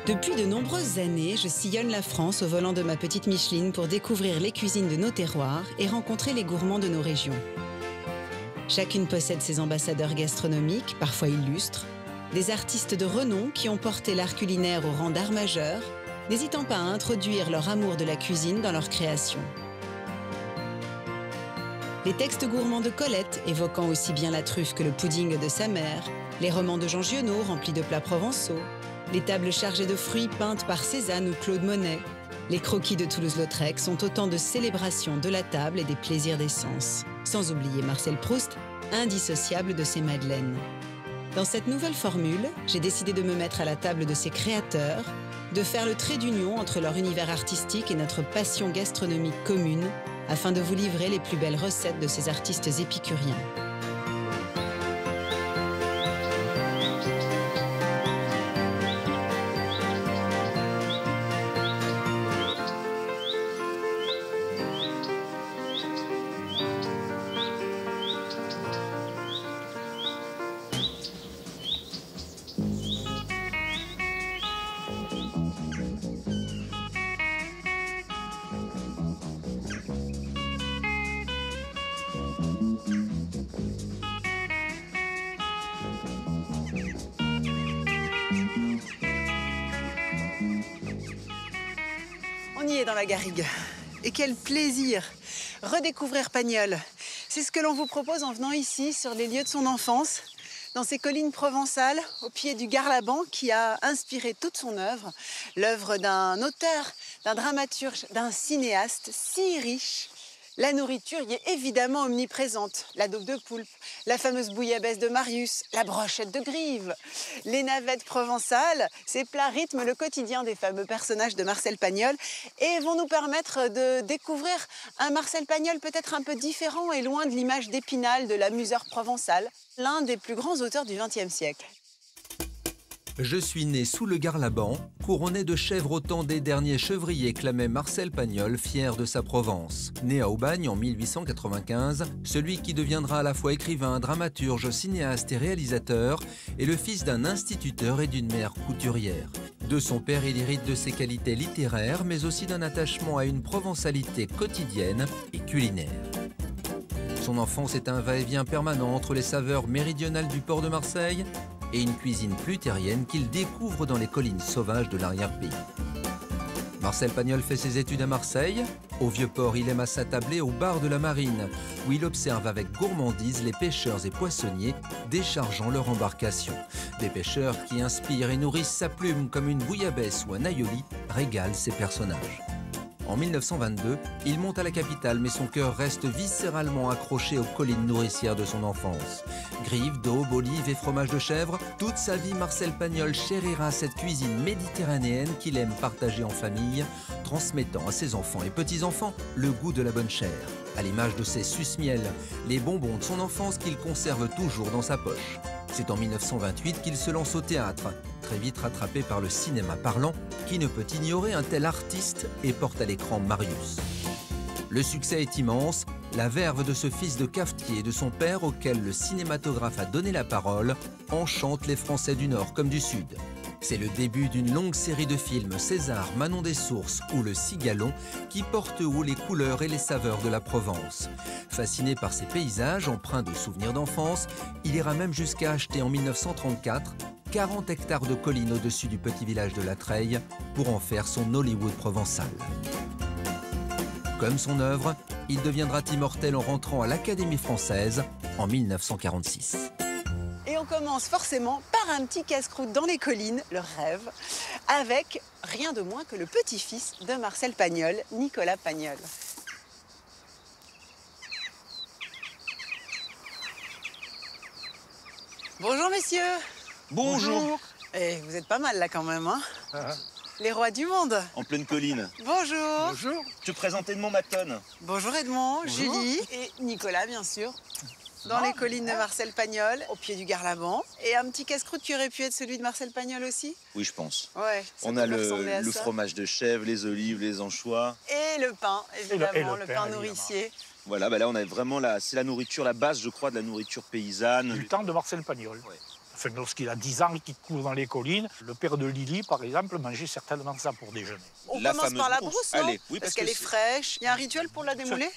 Depuis de nombreuses années, je sillonne la France au volant de ma petite Micheline pour découvrir les cuisines de nos terroirs et rencontrer les gourmands de nos régions. Chacune possède ses ambassadeurs gastronomiques, parfois illustres, des artistes de renom qui ont porté l'art culinaire au rang d'art majeur, n'hésitant pas à introduire leur amour de la cuisine dans leur création. Les textes gourmands de Colette, évoquant aussi bien la truffe que le pudding de sa mère, les romans de Jean Giono remplis de plats provençaux, les tables chargées de fruits peintes par Cézanne ou Claude Monet, les croquis de Toulouse-Lautrec sont autant de célébrations de la table et des plaisirs des sens. Sans oublier Marcel Proust, indissociable de ses madeleines. Dans cette nouvelle formule, j'ai décidé de me mettre à la table de ces créateurs, de faire le trait d'union entre leur univers artistique et notre passion gastronomique commune, afin de vous livrer les plus belles recettes de ces artistes épicuriens. On y est dans la garrigue. Et quel plaisir! Redécouvrir Pagnol. C'est ce que l'on vous propose en venant ici, sur les lieux de son enfance, dans ces collines provençales, au pied du Garlaban, qui a inspiré toute son œuvre. L'œuvre d'un auteur, d'un dramaturge, d'un cinéaste si riche. La nourriture y est évidemment omniprésente. La daube de poulpe, la fameuse bouillabaisse de Marius, la brochette de Grive, les navettes provençales. Ces plats rythment le quotidien des fameux personnages de Marcel Pagnol et vont nous permettre de découvrir un Marcel Pagnol peut-être un peu différent et loin de l'image d'Épinal de l'amuseur provençal, l'un des plus grands auteurs du XXe siècle. Je suis né sous le Garlaban, couronné de chèvres au temps des derniers chevriers, clamait Marcel Pagnol, fier de sa Provence. Né à Aubagne en 1895, celui qui deviendra à la fois écrivain, dramaturge, cinéaste et réalisateur est le fils d'un instituteur et d'une mère couturière. De son père, il hérite de ses qualités littéraires, mais aussi d'un attachement à une provençalité quotidienne et culinaire. Son enfance est un va-et-vient permanent entre les saveurs méridionales du port de Marseille et une cuisine plus terrienne qu'il découvre dans les collines sauvages de l'arrière-pays. Marcel Pagnol fait ses études à Marseille. Au Vieux-Port, il aime à s'attabler au bar de la Marine, où il observe avec gourmandise les pêcheurs et poissonniers déchargeant leur embarcation. Des pêcheurs qui inspirent et nourrissent sa plume comme une bouillabaisse ou un aïoli régalent ses personnages. En 1922, il monte à la capitale, mais son cœur reste viscéralement accroché aux collines nourricières de son enfance. Grives, daubes, olives et fromage de chèvre, toute sa vie, Marcel Pagnol chérira cette cuisine méditerranéenne qu'il aime partager en famille, transmettant à ses enfants et petits-enfants le goût de la bonne chair. À l'image de ses suce-miel, les bonbons de son enfance qu'il conserve toujours dans sa poche. C'est en 1928 qu'il se lance au théâtre, très vite rattrapé par le cinéma parlant, qui ne peut ignorer un tel artiste et porte à l'écran Marius. Le succès est immense, la verve de ce fils de cafetier et de son père auquel le cinématographe a donné la parole enchante les Français du Nord comme du Sud. C'est le début d'une longue série de films César, Manon des Sources ou Le Cigalon qui portent haut les couleurs et les saveurs de la Provence. Fasciné par ces paysages empreints de souvenirs d'enfance, il ira même jusqu'à acheter en 1934 40 hectares de collines au-dessus du petit village de La Treille pour en faire son Hollywood provençal. Comme son œuvre, il deviendra immortel en rentrant à l'Académie française en 1946. Et on commence forcément par un petit casse-croûte dans les collines, le rêve, avec rien de moins que le petit-fils de Marcel Pagnol, Nicolas Pagnol. Bonjour messieurs. Bonjour. Et vous êtes pas mal là quand même, hein? Les rois du monde. En pleine colline. Bonjour. Bonjour. Tu présentes Edmond Matonne. Bonjour Edmond, Bonjour. Julie et Nicolas bien sûr. Dans les collines de Marcel Pagnol, au pied du Garlaban. Et un petit casse-croûte qui aurait pu être celui de Marcel Pagnol aussi? Oui, je pense. Ouais. On a le fromage de chèvre, les olives, les anchois. Et le pain, évidemment, le pain évidemment. nourricier. Voilà, bah là on a vraiment c'est la nourriture, la base, je crois, de la nourriture paysanne. Du temps de Marcel Pagnol. Ouais. enfin, lorsqu'il a 10 ans et qu'il court dans les collines, le père de Lily, par exemple, mangeait certainement ça pour déjeuner. On La commence par la fameuse brousse, brousse. non? Allez, oui, parce parce qu'elle que est fraîche. Il y a un rituel pour la démouler?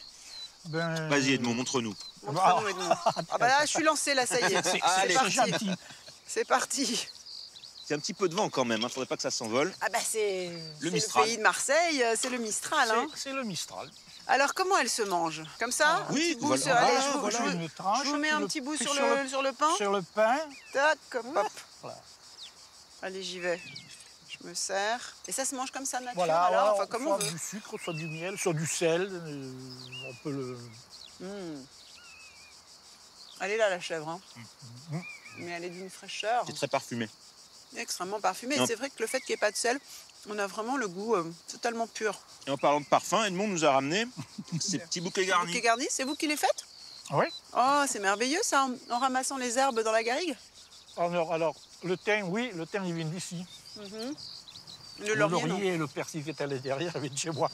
Ben, Vas-y Edmond, montre-nous. Montre-nous, Edmond. Ah bah là, je suis lancée, là, ça y est. c'est Allez. parti. gentil. C'est parti. C'est un petit peu de vent quand même, faudrait pas que ça s'envole. Ah bah c'est le Mistral. pays de Marseille, c'est le Mistral. Hein. C'est le Mistral. Alors comment elle se mange? Comme ça? Oui, Un petit bout voilà. sur- allez, Voilà, je vous, voilà. je vous- Une tranche, je vous mets puis un le- petit bout puis sur sur le pain. Sur le pain. Tac, hop, hop. Voilà. Allez, j'y vais. Je me sers. Et ça se mange comme ça, nature, Voilà, alors? voilà, Enfin, comme on soit veut. du sucre, soit du miel, soit du sel. On peut le... Mmh. Elle est là, la chèvre. Hein. Mais elle est d'une fraîcheur. C'est très parfumé. Extrêmement parfumée. Non. Et c'est vrai que le fait qu'il n'y ait pas de sel, on a vraiment le goût totalement pur. Et en parlant de parfum, Edmond nous a ramené ces petits bouquets garnis. Bouquet garni, c'est vous qui les faites? Oui. Oh, c'est merveilleux ça, en ramassant les herbes dans la garrigue. Alors, le thym, oui, le thym, il vient d'ici. Le laurier, non, et le persil qui est à l'intérieur, il vient de chez moi.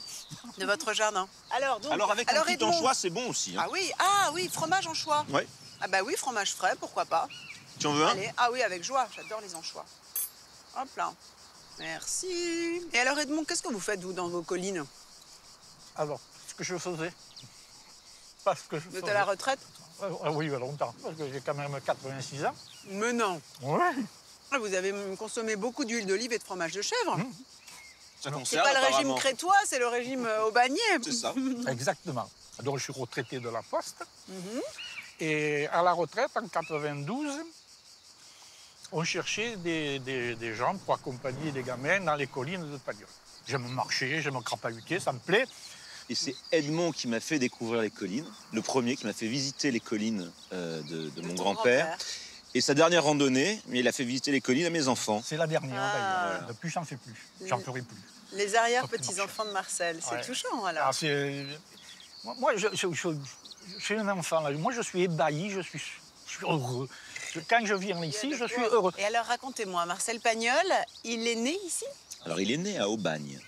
de votre jardin. Alors, donc, Alors avec un petit Edmond. anchois, c'est bon aussi. Hein. Ah oui, fromage anchois. Ouais. Ah bah oui, fromage frais, pourquoi pas. Tu en veux un? Allez, ah oui, avec joie, j'adore les anchois. Hop là. Merci. Et alors Edmond, qu'est-ce que vous faites, vous, dans vos collines? Alors, ce que je faisais, parce que je Vous êtes faisais... à la retraite? Ah oui, il y a longtemps, parce que j'ai quand même 86 ans. Mais non. Oui. Vous avez consommé beaucoup d'huile d'olive et de fromage de chèvre. Ça C'est conserve, pas le régime apparemment. crétois, c'est le régime aubagnais. C'est ça. Exactement. Donc, je suis retraité de la Poste. Et à la retraite, en 92, on cherchait des gens pour accompagner les gamins dans les collines de Pagnol. J'aime marcher, j'aime crapahuter, ça me plaît. Et c'est Edmond qui m'a fait découvrir les collines, le premier qui m'a fait visiter les collines de mon ton grand-père. Et sa dernière randonnée, il a fait visiter les collines à mes enfants. C'est la dernière, Ah. d'ailleurs. Depuis, j'en fais plus. J'en ferai plus. Les arrière-petits-enfants de Marcel, c'est Ouais. touchant alors. Ah, moi, je suis un enfant. Là. Moi, je suis ébahi, je suis heureux. Quand je viens ici, je suis heureux. Et alors racontez-moi, Marcel Pagnol, il est né ici? Alors il est né à Aubagne.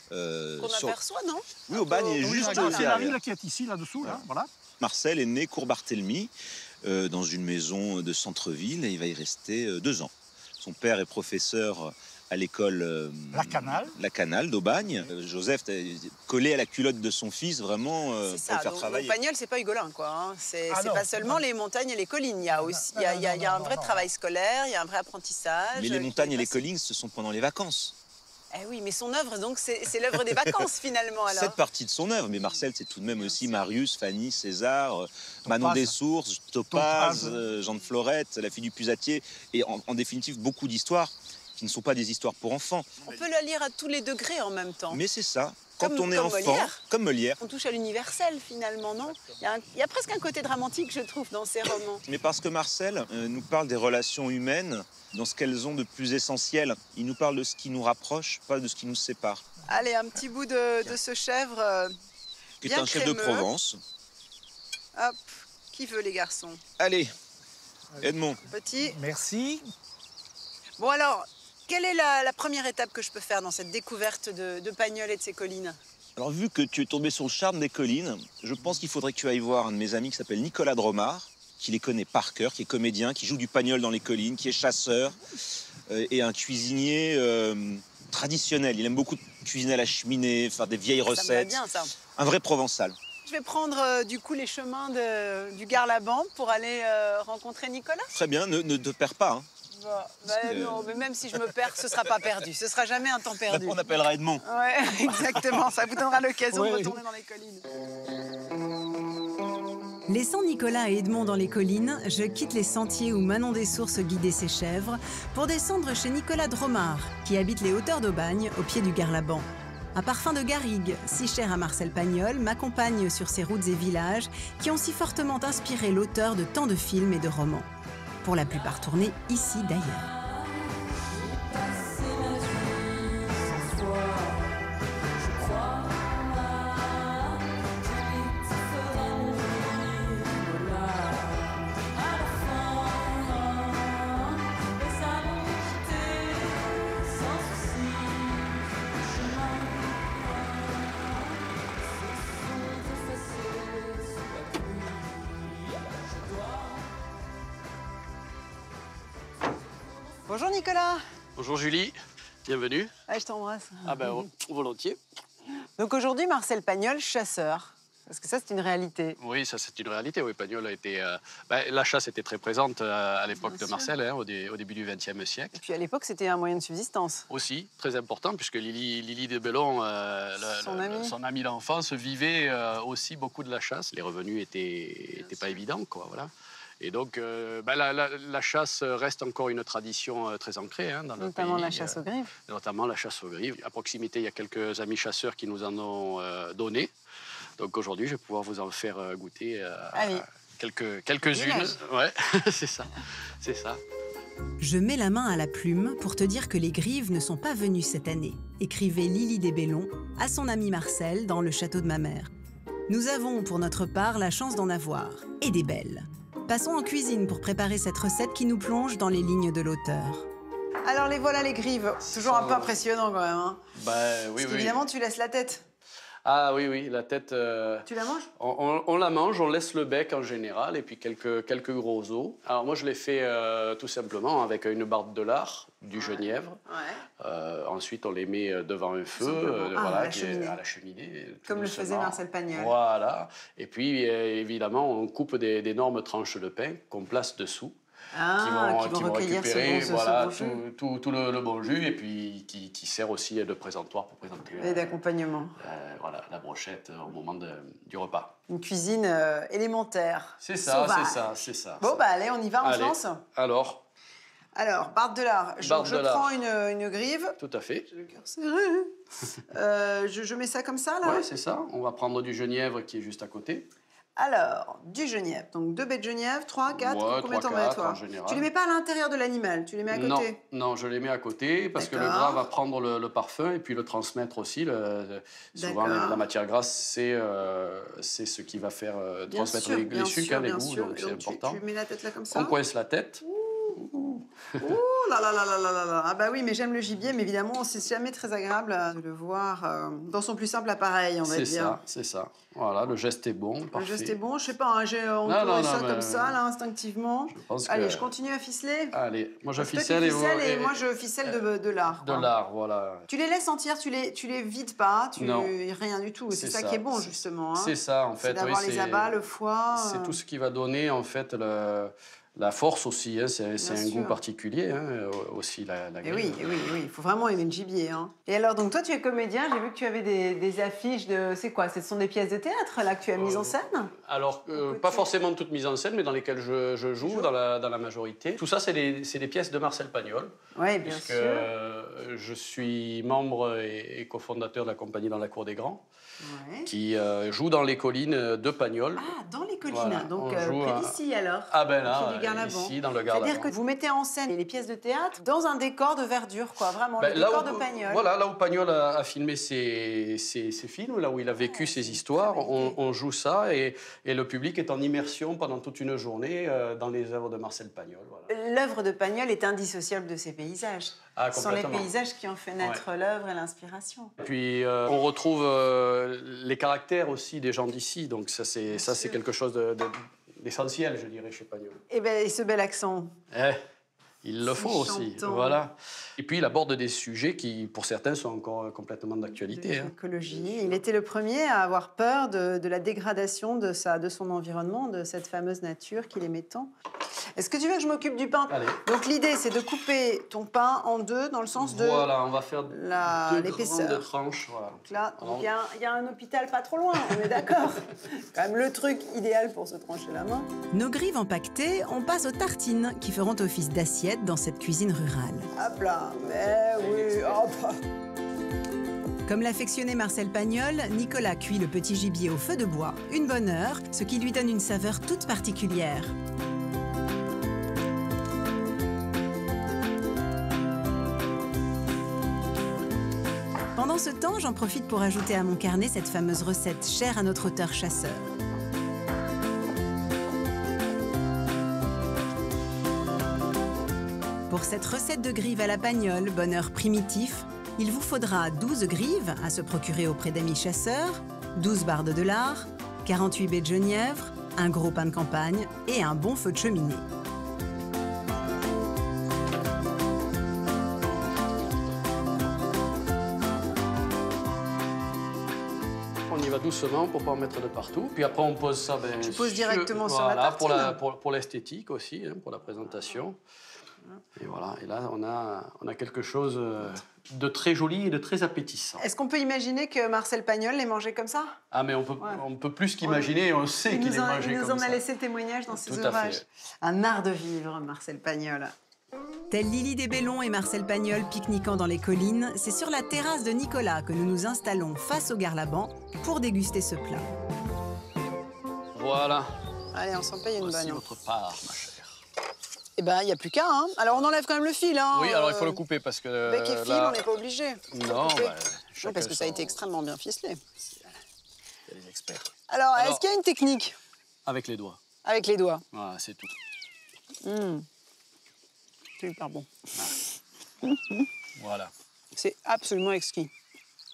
Qu'on sur- aperçoit, non? Oui, Aubagne est Oui, juste voilà. C'est la derrière. ville qui est ici, là-dessous. Là, voilà. Marcel est né cours Barthélemy, dans une maison de centre-ville, et il va y rester 2 ans. Son père est professeur à l'école La Canale d'Aubagne. Joseph est collé à la culotte de son fils, vraiment, C'est pour ça, le faire donc travailler. Pagnol, c'est pas Hugolin, quoi. Hein. C'est Ah c'est non, pas seulement non. les montagnes et les collines. Il y a aussi, il y a un vrai non. travail scolaire, il y a un vrai apprentissage. Mais les montagnes et les collines. collines, ce sont pendant les vacances. Eh oui, mais son œuvre, donc, c'est l'œuvre des vacances, finalement, alors. Cette partie de son œuvre, mais Marcel, c'est tout de même aussi Marius, Fanny, César, Manon des Sources, Topaz, Jean de Florette, la fille du Pusatier, et en définitive beaucoup d'histoires qui ne sont pas des histoires pour enfants. On peut le lire à tous les degrés en même temps. Mais c'est ça, quand Comme- on est comme enfant, Molière. comme Molière, On touche à l'universel, finalement, non? Il y a presque un côté dramatique, je trouve, dans ces romans. mais parce que Marcel nous parle des relations humaines, dans ce qu'elles ont de plus essentiel. Il nous parle de ce qui nous rapproche, pas de ce qui nous sépare. Allez, un petit bout de ce chèvre. Qui est Bien un chef de crémeux. Provence. Hop, qui veut, les garçons? Allez, Edmond. Petit. Merci. Bon, alors, quelle est la première étape que je peux faire dans cette découverte de Pagnol et de ses collines? Alors, vu que tu es tombé sur le charme des collines, je pense qu'il faudrait que tu ailles voir un de mes amis qui s'appelle Nicolas Dromard, qui les connaît par cœur, qui est comédien, qui joue du Pagnol dans les collines, qui est chasseur et un cuisinier traditionnel. Il aime beaucoup cuisiner à la cheminée, faire des vieilles Ça me va recettes. bien, ça. Un vrai provençal. Je vais prendre du coup les chemins du Gard-Laban pour aller rencontrer Nicolas. Très bien, ne te perds pas. Hein. Non, mais même si je me perds, ce sera pas perdu. Ce sera jamais un temps perdu. On appellera Edmond. Ouais, exactement. Ça vous donnera l'occasion de Oui. retourner dans les collines. Laissant Nicolas et Edmond dans les collines, je quitte les sentiers où Manon des Sources guidait ses chèvres pour descendre chez Nicolas Dromard, qui habite les hauteurs d'Aubagne, au pied du Gard-Laban. Un parfum de garrigue, si cher à Marcel Pagnol, m'accompagne sur ces routes et villages qui ont si fortement inspiré l'auteur de tant de films et de romans. Pour la plupart tournés ici d'ailleurs. Bonjour Nicolas. Bonjour Julie, bienvenue. Ah, je t'embrasse. Ah ben volontiers. Donc aujourd'hui, Marcel Pagnol, chasseur. Parce que ça, c'est une réalité. Oui, ça c'est une réalité. Oui, Pagnol a été... la chasse était très présente à l'époque de Marcel, hein, au début du XXe siècle. Et puis à l'époque, c'était un moyen de subsistance. Aussi, très important, puisque Lily de Bellon, son ami d'enfance, vivait aussi beaucoup de la chasse. Les revenus étaient pas évidents, quoi, voilà. Et donc, la chasse reste encore une tradition très ancrée hein, dans notre pays. Notamment la chasse aux grives. Notamment la chasse aux grives. À proximité, il y a quelques amis chasseurs qui nous en ont donné. Donc aujourd'hui, je vais pouvoir vous en faire goûter quelques-unes. Ouais, c'est ça, c'est ça. Je mets la main à la plume pour te dire que les grives ne sont pas venues cette année, écrivait Lily des Bellon à son ami Marcel dans le château de ma mère. Nous avons, pour notre part, la chance d'en avoir, et des belles. Passons en cuisine pour préparer cette recette qui nous plonge dans les lignes de l'auteur. Alors les voilà les grives, toujours un peu impressionnant quand même. Hein. Oui, Parce qu'évidemment, tu laisses la tête. Ah oui, la tête... Tu la manges? On la mange, on laisse le bec en général, et puis quelques gros os. Alors moi, je l'ai fait tout simplement avec une barbe de lard, du genièvre. Ouais. Ensuite, on les met devant un feu, à la cheminée. Comme le faisait Marcel Pagnol. Voilà. Et puis, évidemment, on coupe d'énormes tranches de pain qu'on place dessous. Qui vont récupérer tout le bon jus et puis qui sert aussi de présentoir pour présenter et d'accompagnement. La brochette au moment du repas. Une cuisine élémentaire. C'est ça, c'est ça. Bon, allez, on y va, on se lance. Alors, barbe de lard. Je prends une grive. Tout à fait. J'ai le cœur serré. Je mets ça comme ça, là? Oui, c'est ça. On va prendre du genièvre qui est juste à côté. Alors, du genièvre. Donc 2 baies de genièvre, 3, 4, combien t'en mets toi? Tu les mets pas à l'intérieur de l'animal, tu les mets à côté? Non, je les mets à côté parce que le gras va prendre le parfum et puis le transmettre aussi. Souvent, la matière grasse, c'est ce qui va faire transmettre les sucres, les goûts, donc c'est important. Tu mets la tête là comme ça? On coince la tête. Ouh là là là là là là. Ah bah oui, mais j'aime le gibier, mais évidemment, c'est jamais très agréable de le voir dans son plus simple appareil, on va dire. C'est ça. Voilà, le geste est bon, parfait. Le geste est bon, je sais pas, on tourne ça comme ça, là, instinctivement. Allez, je continue à ficeler. Allez, moi je ficelle et moi je ficelle de lard. De lard, voilà. Tu les laisses entières, tu les vides pas, rien du tout. C'est ça qui est bon, justement. Hein. C'est ça, en fait. C'est d'avoir les abats, le foie. C'est tout ce qui va donner, en fait, la force aussi, hein, c'est un goût particulier hein, aussi, la grive. Oui, il faut vraiment aimer le gibier. Hein. Et alors, donc toi, tu es comédien, j'ai vu que tu avais des affiches de... C'est quoi? Ce sont des pièces de théâtre, là, que tu as mises en scène? Alors, pas forcément toutes mises en scène, mais dans lesquelles je joue dans la majorité. Tout ça, c'est des pièces de Marcel Pagnol. Oui, bien sûr. Je suis membre et cofondateur de la compagnie Dans la Cour des Grands. Ouais. Qui joue dans les collines de Pagnol. Ah, dans les collines, voilà. Donc près d'ici alors. Ah ben là, ici dans le Garlabon. C'est-à-dire que vous mettez en scène les pièces de théâtre dans un décor de verdure, quoi, vraiment, le décor de Pagnol. Voilà, là où Pagnol a filmé ses films, là où il a vécu ses histoires, on joue ça et le public est en immersion pendant toute une journée dans les œuvres de Marcel Pagnol. Voilà. L'œuvre de Pagnol est indissociable de ses paysages. Ah, ce sont les paysages qui ont fait naître l'œuvre et l'inspiration. Et puis on retrouve les caractères aussi des gens d'ici, donc ça c'est quelque chose d'essentiel, je dirais, chez Pagnol. Et ce bel accent. Il le faut aussi, voilà. Et puis il aborde des sujets qui, pour certains, sont encore complètement d'actualité. L'écologie. Il était le premier à avoir peur de la dégradation de son environnement, de cette fameuse nature qu'il aimait tant. Est-ce que tu veux que je m'occupe du pain? Allez. Donc l'idée, c'est de couper ton pain en deux, dans le sens de... Voilà, on va faire l'épaisseur. Deux tranches. Voilà. Donc là, il y a un hôpital pas trop loin, on est d'accord. Quand même le truc idéal pour se trancher la main. Nos grives empaquetées, on passe aux tartines qui feront office d'assiette dans cette cuisine rurale. Hop là, mais oui, hop. Comme l'affectionnait Marcel Pagnol, Nicolas cuit le petit gibier au feu de bois, une bonne heure, ce qui lui donne une saveur toute particulière. Pendant ce temps, j'en profite pour ajouter à mon carnet cette fameuse recette chère à notre auteur chasseur. Pour cette recette de grive à la Pagnol, bonheur primitif, il vous faudra 12 grives à se procurer auprès d'amis chasseurs, 12 bardes de lard, 48 baies de genièvre, un gros pain de campagne et un bon feu de cheminée. doucement pour ne pas en mettre de partout. Puis après, on pose ça... Tu poses directement sur la tartine. Pour l'esthétique aussi, hein, pour la présentation. Et voilà, et là, on a quelque chose de très joli et de très appétissant. Est-ce qu'on peut imaginer que Marcel Pagnol l'ait mangé comme ça? Ah, mais on peut plus qu'imaginer, on sait qu'il est mangé comme ça. Il nous en a laissé témoignage dans ses ouvrages. Un art de vivre, Marcel Pagnol. Telle Lily des Bellons et Marcel Pagnol pique-niquant dans les collines, c'est sur la terrasse de Nicolas que nous nous installons face au Garlaban pour déguster ce plat. Voilà. Allez, on s'en paye une bonne. Votre part, ma chère. Eh ben, il n'y a plus qu'à. Hein. Alors, on enlève quand même le fil. Hein. Oui, alors il faut le couper parce que... Bec et fil, on n'est pas obligé. Non, non, parce que ça a été extrêmement bien ficelé. Il y a des experts. Alors, est-ce qu'il y a une technique? Avec les doigts. Avec les doigts. Voilà, c'est tout. Super bon. Voilà. C'est absolument exquis.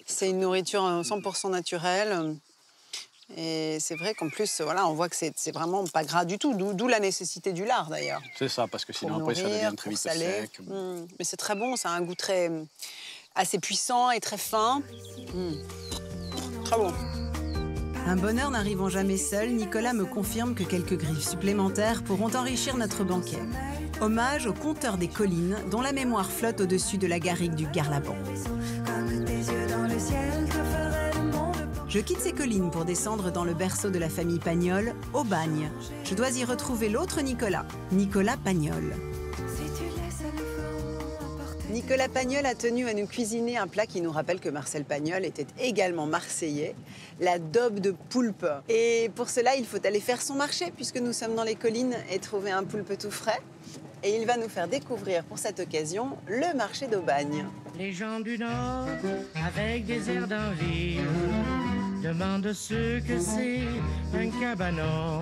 C'est une nourriture 100% naturelle. Et c'est vrai qu'en plus, voilà, on voit que c'est vraiment pas gras du tout, d'où la nécessité du lard d'ailleurs. C'est ça, parce que sinon après ça devient très vite sec. Mais c'est très bon, ça a un goût assez puissant et très fin. Très bon. Un bonheur n'arrivant jamais seul, Nicolas me confirme que quelques griffes supplémentaires pourront enrichir notre banquet. Hommage au conteur des collines, dont la mémoire flotte au-dessus de la garrigue du Garlaban. Je quitte ces collines pour descendre dans le berceau de la famille Pagnol, Aubagne. Je dois y retrouver l'autre Nicolas, Nicolas Pagnol. Nicolas Pagnol a tenu à nous cuisiner un plat qui nous rappelle que Marcel Pagnol était également marseillais, la daube de poulpe. Et pour cela, il faut aller faire son marché, puisque nous sommes dans les collines, et trouver un poulpe tout frais. Et il va nous faire découvrir pour cette occasion le marché d'Aubagne. Les gens du Nord, avec des airs d'envie, demandent ce que c'est un cabanon.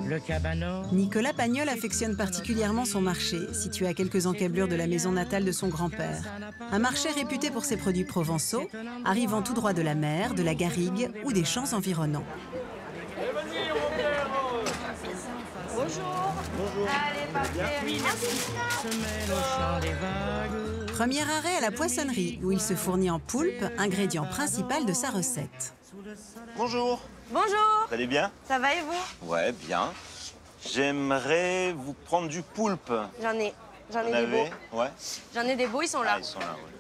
Le cabanon. Nicolas Pagnol affectionne particulièrement son marché, situé à quelques encablures de la maison natale de son grand-père. Un marché réputé pour ses produits provençaux, arrivant tout droit de la mer, de la garrigue ou des champs environnants. Bonjour. Bonjour. Allez, parfait. Premier arrêt à la poissonnerie, où il se fournit en poulpe, ingrédient principal de sa recette. Bonjour. Bonjour. Vous allez bien? Ça va et vous? Ouais, bien. J'aimerais vous prendre du poulpe. J'en ai des beaux. Ouais. J'en ai des beaux, ils sont là. Ah, ils sont là, ouais.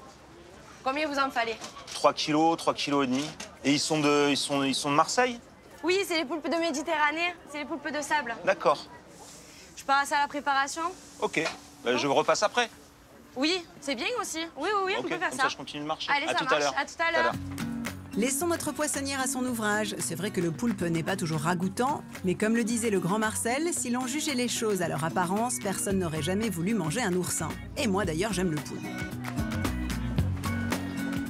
Combien vous en fallait? 3 kilos et demi. Et ils sont de Marseille? Oui, c'est les poulpes de Méditerranée, c'est les poulpes de sable. D'accord. Je passe à la préparation? Ok. Je repasse après. Oui, c'est bien aussi. Oui, on peut faire comme ça. je continue le marché. Allez, ça marche. À tout à l'heure. Laissons notre poissonnière à son ouvrage. C'est vrai que le poulpe n'est pas toujours ragoûtant, mais comme le disait le grand Marcel, si l'on jugeait les choses à leur apparence, personne n'aurait jamais voulu manger un oursin. Et moi d'ailleurs, j'aime le poulpe.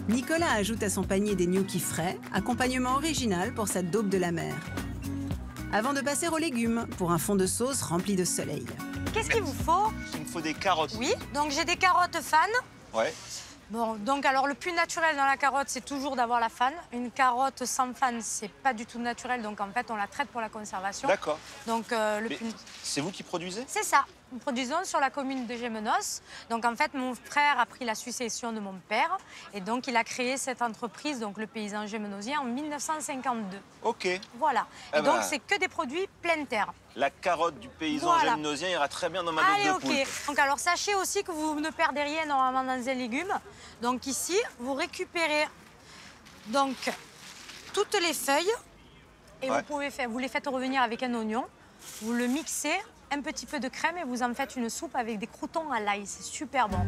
Nicolas ajoute à son panier des gnocchis frais, accompagnement original pour sa daube de la mer. Avant de passer aux légumes, pour un fond de sauce rempli de soleil. Qu'est-ce qu'il vous faut? Il me faut des carottes. Oui, donc j'ai des carottes fan. Ouais. Bon, donc alors le plus naturel dans la carotte, c'est toujours d'avoir la fan. Une carotte sans fan, c'est pas du tout naturel, donc en fait, on la traite pour la conservation. D'accord. Donc c'est vous qui produisez? C'est ça. Nous produisons sur la commune de Gémenos. Donc en fait, mon frère a pris la succession de mon père et donc il a créé cette entreprise, donc le paysan gémenosien, en 1952. Ok. Voilà. Et donc c'est que des produits pleine terre. La carotte du paysan gémenosien ira très bien dans ma daube de poulpe. Ok. Donc alors sachez aussi que vous ne perdez rien normalement dans un légume. Donc ici, vous récupérez donc toutes les feuilles et vous les faites revenir avec un oignon. Vous le mixez, un petit peu de crème et vous en faites une soupe avec des croûtons à l'ail. C'est super bon.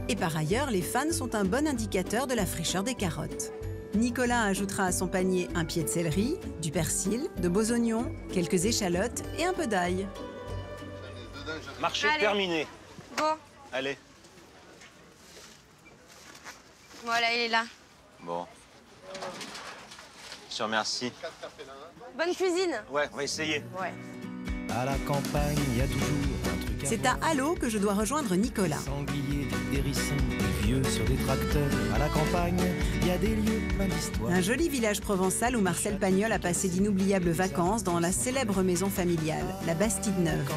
Et par ailleurs, les fans sont un bon indicateur de la fraîcheur des carottes. Nicolas ajoutera à son panier un pied de céleri, du persil, de beaux oignons, quelques échalotes et un peu d'ail. Marché terminé. Go. Allez. Voilà, il est là. Bon. Je te remercie. Bonne cuisine. Ouais, on va essayer. Ouais. À la campagne, il y a toujours un truc. C'est à Hallot que je dois rejoindre Nicolas. Sangliers, des hérissons, des vieux sur des tracteurs. À la campagne, il y a des lieux plein d'histoires. Un joli village provençal où Marcel Pagnol a passé d'inoubliables vacances dans la célèbre maison familiale, la Bastide Neuve.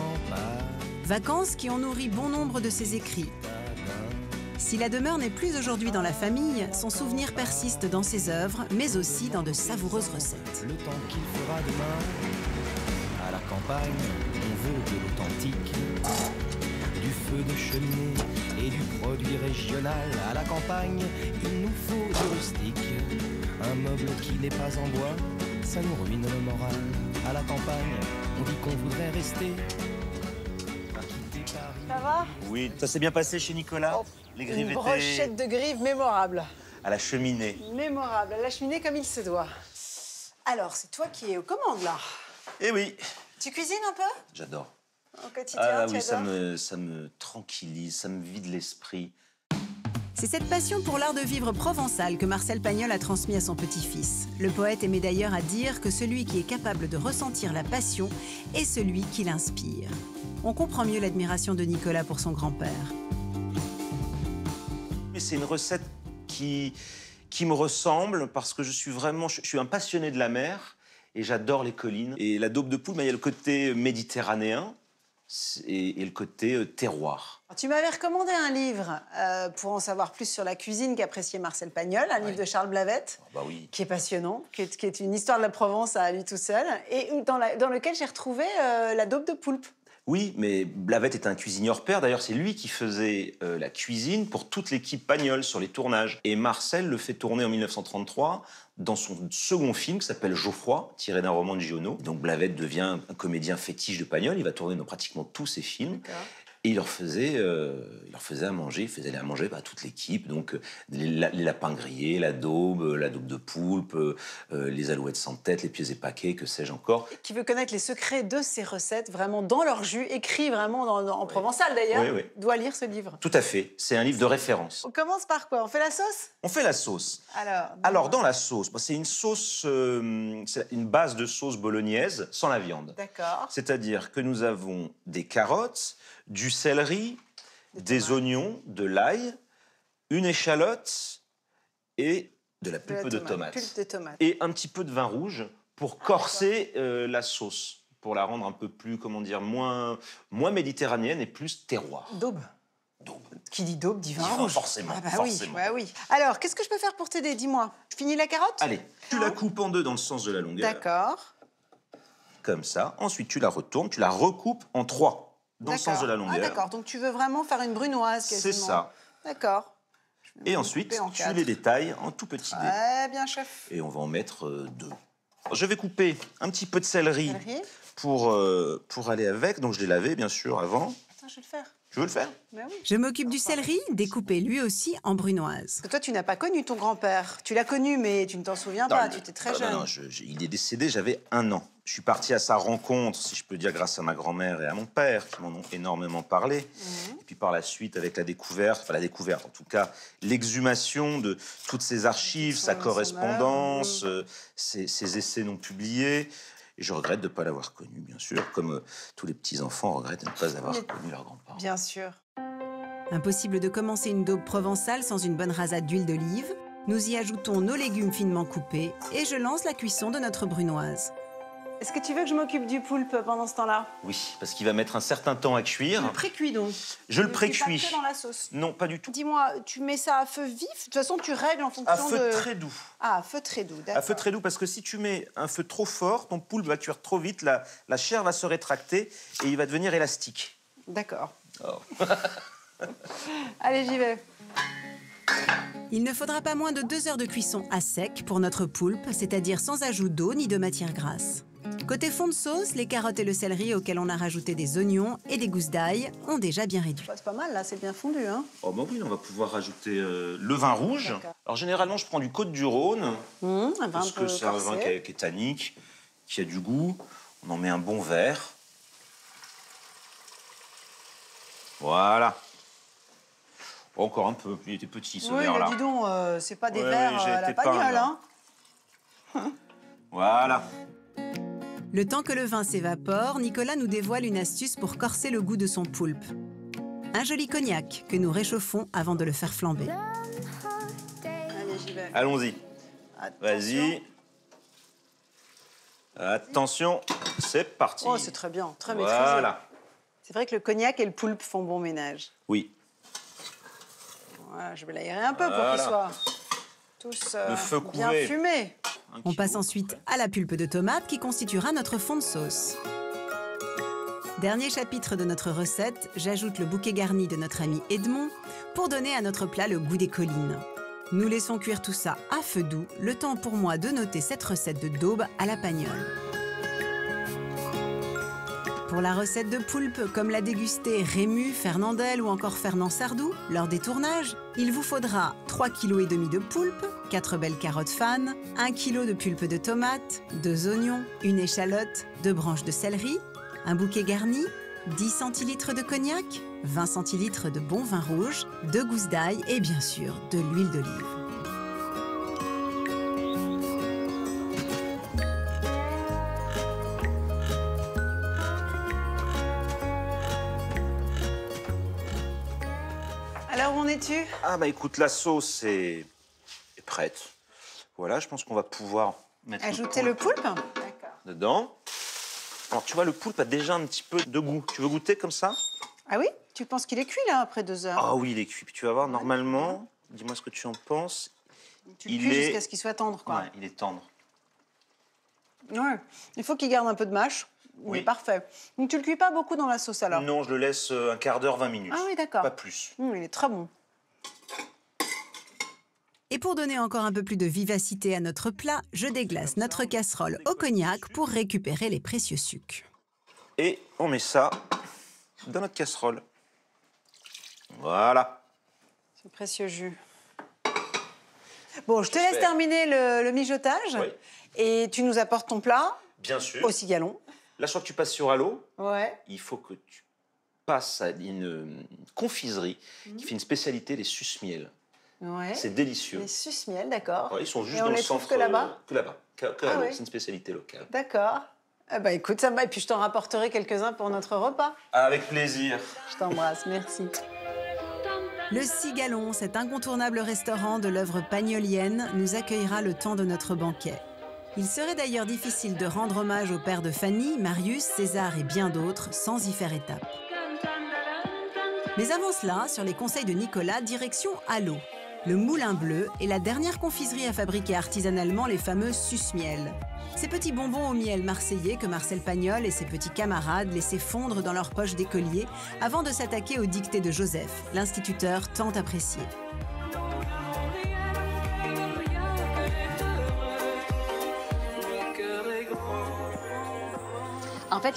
Vacances qui ont nourri bon nombre de ses écrits. Si la demeure n'est plus aujourd'hui dans la famille, son souvenir persiste dans ses œuvres, mais aussi dans de savoureuses recettes. Le temps qu'il fera demain, à la campagne, on veut de l'authentique. Du feu de cheminée et du produit régional. À la campagne, il nous faut du rustique. Un meuble qui n'est pas en bois, ça nous ruine le moral. À la campagne, on dit qu'on voudrait rester. Ça va? Oui, ça s'est bien passé chez Nicolas. Les grives Une étaient brochette de grives mémorable. à la cheminée. Mémorable, à la cheminée comme il se doit. Alors, c'est toi qui es aux commandes, là. Eh oui, Tu cuisines un peu? j'adore. Au quotidien, Ah tu oui, ça adores? me tranquillise, ça me vide l'esprit. C'est cette passion pour l'art de vivre provençal que Marcel Pagnol a transmis à son petit-fils. Le poète aimait d'ailleurs à dire que celui qui est capable de ressentir la passion est celui qui l'inspire. On comprend mieux l'admiration de Nicolas pour son grand-père. Mais c'est une recette qui me ressemble parce que je suis un passionné de la mer et j'adore les collines. Et la daube de poule, il y a le côté méditerranéen et le côté terroir. Alors, tu m'avais recommandé un livre pour en savoir plus sur la cuisine qu'appréciait Marcel Pagnol, un livre de Charles Blavette, Bah oui. qui est passionnant, qui est une histoire de la Provence à lui tout seul, et dans lequel j'ai retrouvé la daube de poulpe. Oui, mais Blavette est un cuisinier hors pair. D'ailleurs, c'est lui qui faisait la cuisine pour toute l'équipe Pagnol sur les tournages. Et Marcel le fait tourner en 1933 dans son second film qui s'appelle Geoffroy, tiré d'un roman de Giono. Donc Blavette devient un comédien fétiche de Pagnol. Il va tourner dans pratiquement tous ses films. Et il leur faisait à manger, il faisait à manger à toute l'équipe. Donc les lapins grillés, la daube de poulpe, les alouettes sans tête, les pieds épâqués, que sais-je encore. Qui veut connaître les secrets de ces recettes, vraiment dans leur jus, écrit vraiment en provençal d'ailleurs, doit lire ce livre. Tout à fait, c'est un livre de référence. On commence par quoi? On fait la sauce? On fait la sauce. Alors dans la sauce, c'est une sauce, c'est une base de sauce bolognaise sans la viande. D'accord. C'est-à-dire que nous avons des carottes, du céleri, des oignons, de l'ail, une échalote et de la pulpe de tomate. Pulpe de tomate. Et un petit peu de vin rouge pour corser la sauce, pour la rendre un peu plus, comment dire, moins méditerranéenne et plus terroir. Daube. Qui dit daube dit vin rouge. Forcément, Ah bah forcément. Oui, bah oui. Alors, qu'est-ce que je peux faire pour t'aider? Dis-moi. Je finis la carotte? Allez, tu la coupes en deux dans le sens de la longueur. D'accord. Comme ça. Ensuite, tu la retournes, tu la recoupes en trois. Dans le sens de la longueur. Ah d'accord, donc tu veux vraiment faire une brunoise quasiment. C'est ça. D'accord. Et ensuite, tu les détailles en tout petits dés. Très bien, chef. Et on va en mettre deux. Je vais couper un petit peu de céleri pour aller avec. Donc je l'ai lavé, bien sûr, avant. Attends, je vais le faire. Tu veux le faire? Ben oui. Je m'occupe du céleri, découpé lui aussi en brunoise. Parce que toi, tu n'as pas connu ton grand-père. Tu l'as connu, mais tu ne t'en souviens pas. Tu étais très jeune. Non, il est décédé, j'avais 1 an. Je suis parti à sa rencontre, si je peux dire, grâce à ma grand-mère et à mon père, qui m'en ont énormément parlé. Et puis par la suite, avec la découverte, en tout cas, l'exhumation de toutes ses archives, sa correspondance, ses essais non publiés. Et je regrette de ne pas l'avoir connu, bien sûr, comme tous les petits-enfants regrettent de ne pas avoir connu leurs grands-parents. Bien sûr. Impossible de commencer une daube provençale sans une bonne rasade d'huile d'olive. Nous y ajoutons nos légumes finement coupés et je lance la cuisson de notre brunoise. Est-ce que tu veux que je m'occupe du poulpe pendant ce temps-là? Oui, parce qu'il va mettre un certain temps à cuire. Tu le précuis donc? Je le précuis. Pas que dans la sauce? Non, pas du tout. Dis-moi, tu mets ça à feu vif? De toute façon, tu règles en fonction À feu très doux. Ah, à feu très doux, d'accord. À feu très doux, parce que si tu mets un feu trop fort, ton poulpe va cuire trop vite, la chair va se rétracter et il va devenir élastique. D'accord. Oh. Allez, j'y vais. Il ne faudra pas moins de 2 heures de cuisson à sec pour notre poulpe, c'est-à-dire sans ajout d'eau ni de matière grasse. Côté fond de sauce, les carottes et le céleri auxquels on a rajouté des oignons et des gousses d'ail ont déjà bien réduit. C'est pas mal, là, c'est bien fondu, hein? Oh bah oui, on va pouvoir rajouter le vin rouge. Alors généralement, je prends du Côte-du-Rhône, un vin parce que c'est un vin qui est tannique, qui a du goût. On en met un bon verre. Voilà. Encore un peu, il était petit ce verre-là. Oui, dis donc, c'est pas des verres à la Pagnol, hein? Voilà. Le temps que le vin s'évapore, Nicolas nous dévoile une astuce pour corser le goût de son poulpe. Un joli cognac que nous réchauffons avant de le faire flamber. Allez, j'y vais. Allons-y. Vas-y. Attention, c'est parti. Oh, c'est très bien, très maîtrisé. Voilà. C'est vrai que le cognac et le poulpe font bon ménage. Oui. Voilà, je vais l'aérer un peu pour qu'ils soient tous bien fumés. On passe ensuite à la pulpe de tomate qui constituera notre fond de sauce. Dernier chapitre de notre recette, j'ajoute le bouquet garni de notre ami Edmond pour donner à notre plat le goût des collines. Nous laissons cuire tout ça à feu doux, le temps pour moi de noter cette recette de daube à la pagnole. Pour la recette de poulpe, comme l'a dégusté Rému, Fernandel ou encore Fernand Sardou lors des tournages, il vous faudra 3,5 kg de poulpe, 4 belles carottes fanes, 1 kg de pulpe de tomate, 2 oignons, une échalote, 2 branches de céleri, un bouquet garni, 10 centilitres de cognac, 20 centilitres de bon vin rouge, 2 gousses d'ail et bien sûr de l'huile d'olive. Alors, où en es-tu? Ah bah écoute, la sauce est prête. Voilà, je pense qu'on va pouvoir mettre ajouter le poulpe dedans. Alors tu vois, le poulpe a déjà un petit peu de goût. Tu veux goûter comme ça? Ah oui? Tu penses qu'il est cuit là après 2 heures? Ah oui, il est cuit. Puis tu vas voir, normalement, dis-moi ce que tu en penses. Tu le cuis jusqu'à ce qu'il soit tendre, quoi. Ouais, il est tendre. Ouais. Il faut qu'il garde un peu de mâche. Oui. Il est parfait. Donc tu le cuis pas beaucoup dans la sauce alors? Non, je le laisse un quart d'heure, 20 minutes. Ah oui, d'accord. Pas plus. Il est très bon. Et pour donner encore un peu plus de vivacité à notre plat, je déglace notre casserole au cognac pour récupérer les précieux sucs. Et on met ça dans notre casserole. Voilà. Ce précieux jus. Bon, je te laisse terminer le mijotage. Oui. Et tu nous apportes ton plat. Bien sûr. Au cigalon. Là, je crois que tu passes sur Allo. Ouais. Il faut que tu passes à une confiserie qui fait une spécialité, les suce-miel. Ouais. C'est délicieux. Les suce-miel, d'accord. Ouais, ils sont juste et dans on le les centre. trouve que là-bas? Que là-bas. Ah oui. C'est une spécialité locale. D'accord. Ah bah écoute, ça va. Et puis je t'en rapporterai quelques-uns pour notre repas. Avec plaisir. Je t'embrasse, merci. Le Cigalon, cet incontournable restaurant de l'œuvre pagnolienne, nous accueillera le temps de notre banquet. Il serait d'ailleurs difficile de rendre hommage aux pères de Fanny, Marius, César et bien d'autres sans y faire étape. Mais avant cela, sur les conseils de Nicolas, direction Allo. Le Moulin Bleu est la dernière confiserie à fabriquer artisanalement les fameux suce-miel. Ces petits bonbons au miel marseillais que Marcel Pagnol et ses petits camarades laissaient fondre dans leurs poches d'écoliers avant de s'attaquer aux dictées de Joseph, l'instituteur tant apprécié. En fait,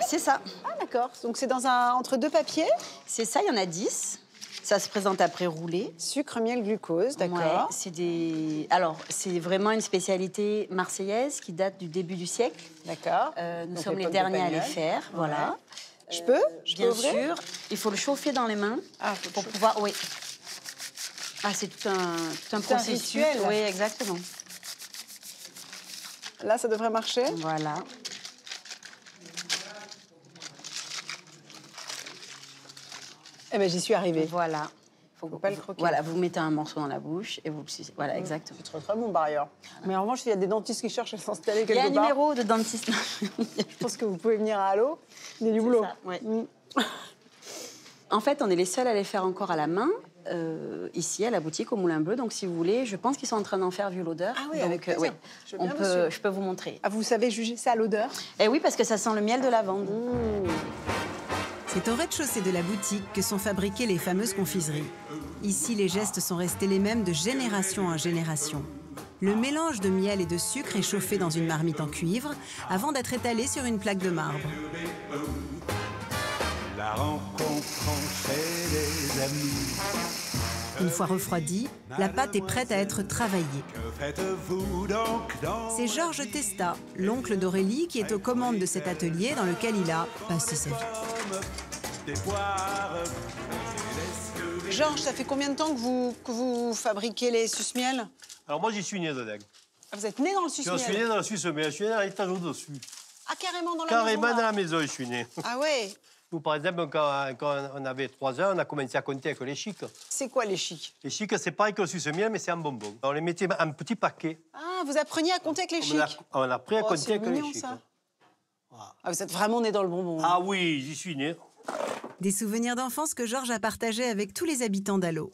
c'est ça. Ah d'accord. Donc c'est entre 2 papiers? C'est ça, il y en a 10. Ça se présente après roulé. Sucre, miel, glucose, d'accord. Ouais, alors, c'est vraiment une spécialité marseillaise qui date du début du siècle. D'accord. Nous sommes les derniers à les faire, voilà. Je peux? Bien sûr. Il faut le chauffer dans les mains pour pouvoir... Oui. Ah, c'est tout un processus. Rituel. Oui, exactement. Là, ça devrait marcher. Voilà. Eh bien, j'y suis arrivée. Voilà. Faut pas le croquer. Voilà, vous mettez un morceau dans la bouche et vous le sucez. Voilà, exactement. C'est très très bon par ailleurs. Mais en revanche, il y a des dentistes qui cherchent à s'installer quelque part. Il y a un numéro de dentiste. Je pense que vous pouvez venir à Allo. Il y a du boulot. Ça, ouais. En fait, on est les seuls à les faire encore à la main, ici, à la boutique, au Moulin Bleu. Donc, si vous voulez, je pense qu'ils sont en train d'en faire vu l'odeur. Ah oui, donc, avec plaisir. je peux vous montrer. Ah, vous savez juger ça à l'odeur? Eh oui, parce que ça sent le miel de lavande. C'est au rez-de-chaussée de la boutique que sont fabriquées les fameuses confiseries. Ici, les gestes sont restés les mêmes de génération en génération. Le mélange de miel et de sucre est chauffé dans une marmite en cuivre avant d'être étalé sur une plaque de marbre. La rencontre entre les amis. Une fois refroidie, la pâte est prête à être travaillée. C'est Georges Testa, l'oncle d'Aurélie, qui est aux commandes de cet atelier dans lequel il a passé sa vie. Georges, ça fait combien de temps que vous fabriquez les suce-miel? Alors moi, j'y suis né dedans. Ah, vous êtes né dans le suce-miel? Je suis né dans le suce-miel, je suis né à l'étage au-dessus. Ah, carrément dans la Carrément maison? dans la maison, je suis né. Ah ouais? Nous, par exemple, quand on avait 3 ans, on a commencé à compter avec les chics. C'est quoi les chics? Les chics, c'est pareil que le suce-miel, mais c'est en bonbon. On les mettait en petits paquets. Ah, vous appreniez à compter avec les chics? On a appris à compter avec les mignon, chics. ça. Ah, vous êtes vraiment né dans le bonbon. Ah oui, j'y suis né. Des souvenirs d'enfance que Georges a partagés avec tous les habitants d'Allo.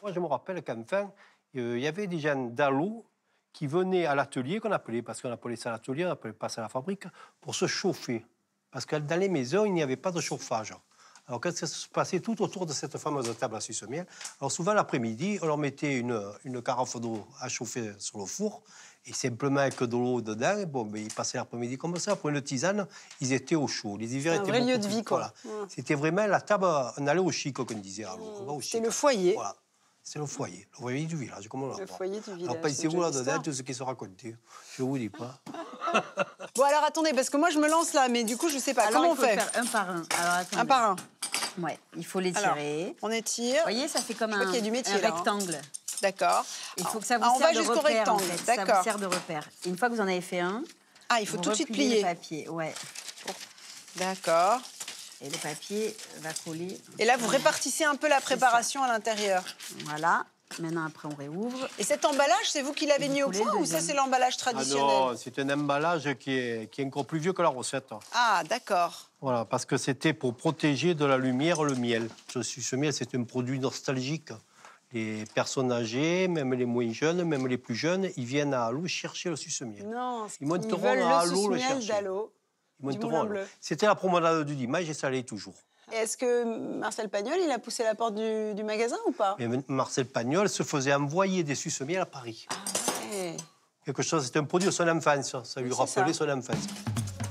Moi, je me rappelle qu'enfin, il y avait des gens d'Allo qui venaient à l'atelier, qu'on appelait, parce qu'on appelait ça l'atelier, on n'appelait pas ça la fabrique, pour se chauffer. Parce que dans les maisons, il n'y avait pas de chauffage. Alors, quand ça se passait tout autour de cette fameuse table à suce-miel, alors souvent l'après-midi, on leur mettait une carafe d'eau à chauffer sur le four, et simplement avec de l'eau dedans, bon, ben, ils passaient l'après-midi comme ça, pour une tisane, ils étaient au chaud. Les hivers étaient un vrai lieu beaucoup de vie, plus- quoi. Voilà. C'était vraiment la table, on allait au chic, comme on disait. C'est le foyer. Voilà. C'est le foyer du village, comme on l'appelle. Le foyer du village. Alors, c'est pensez-vous une là-dedans, jolie histoire. tout ce qui se racontait. Je vous dis pas. Bon, alors attendez, parce que moi je me lance là, mais du coup je sais pas. Alors, Comment il on faut fait le faire un par un. Alors, attendez. Un par un. Ouais, il faut les Alors, tirer. on étire. Vous voyez, ça fait comme Je vois un, qu'il y a du métier, un là, hein. rectangle. D'accord. Il faut que ça vous Ah, on serve va de jusqu'au repère, rectangle, en fait. Ça d'accord. vous sert de repère. Et une fois que vous en avez fait un, Ah, il faut vous tout de suite repliez plier. le papier. Ouais. D'accord. Et le papier va coller. Et là, vous répartissez un peu la préparation à l'intérieur. Voilà. Maintenant, après, on réouvre. Et cet emballage, c'est vous qui l'avez mis au coulez le point ou ça, deuxième. c'est l'emballage Ah traditionnel? non, c'est un emballage qui est encore plus vieux que la recette. Ah, d'accord. Voilà, parce que c'était pour protéger de la lumière le miel. Le suce-miel, c'est un produit nostalgique. Les personnes âgées, même les moins jeunes, même les plus jeunes, ils viennent à Allo chercher le suce-miel. Non, Ils monteront veulent à le Allo le suce-miel chercher. d'Allo. Ils du monteront Moulin à Allo. Bleu. C'était la promenade du dimanche et ça allait toujours. Et est-ce que Marcel Pagnol, il a poussé la porte du magasin ou pas? Et Marcel Pagnol se faisait envoyer des suce-miel à Paris. Eh. Quelque chose, c'était un produit de son enfance. Ça lui Oui, c'est rappelait ça. son enfance.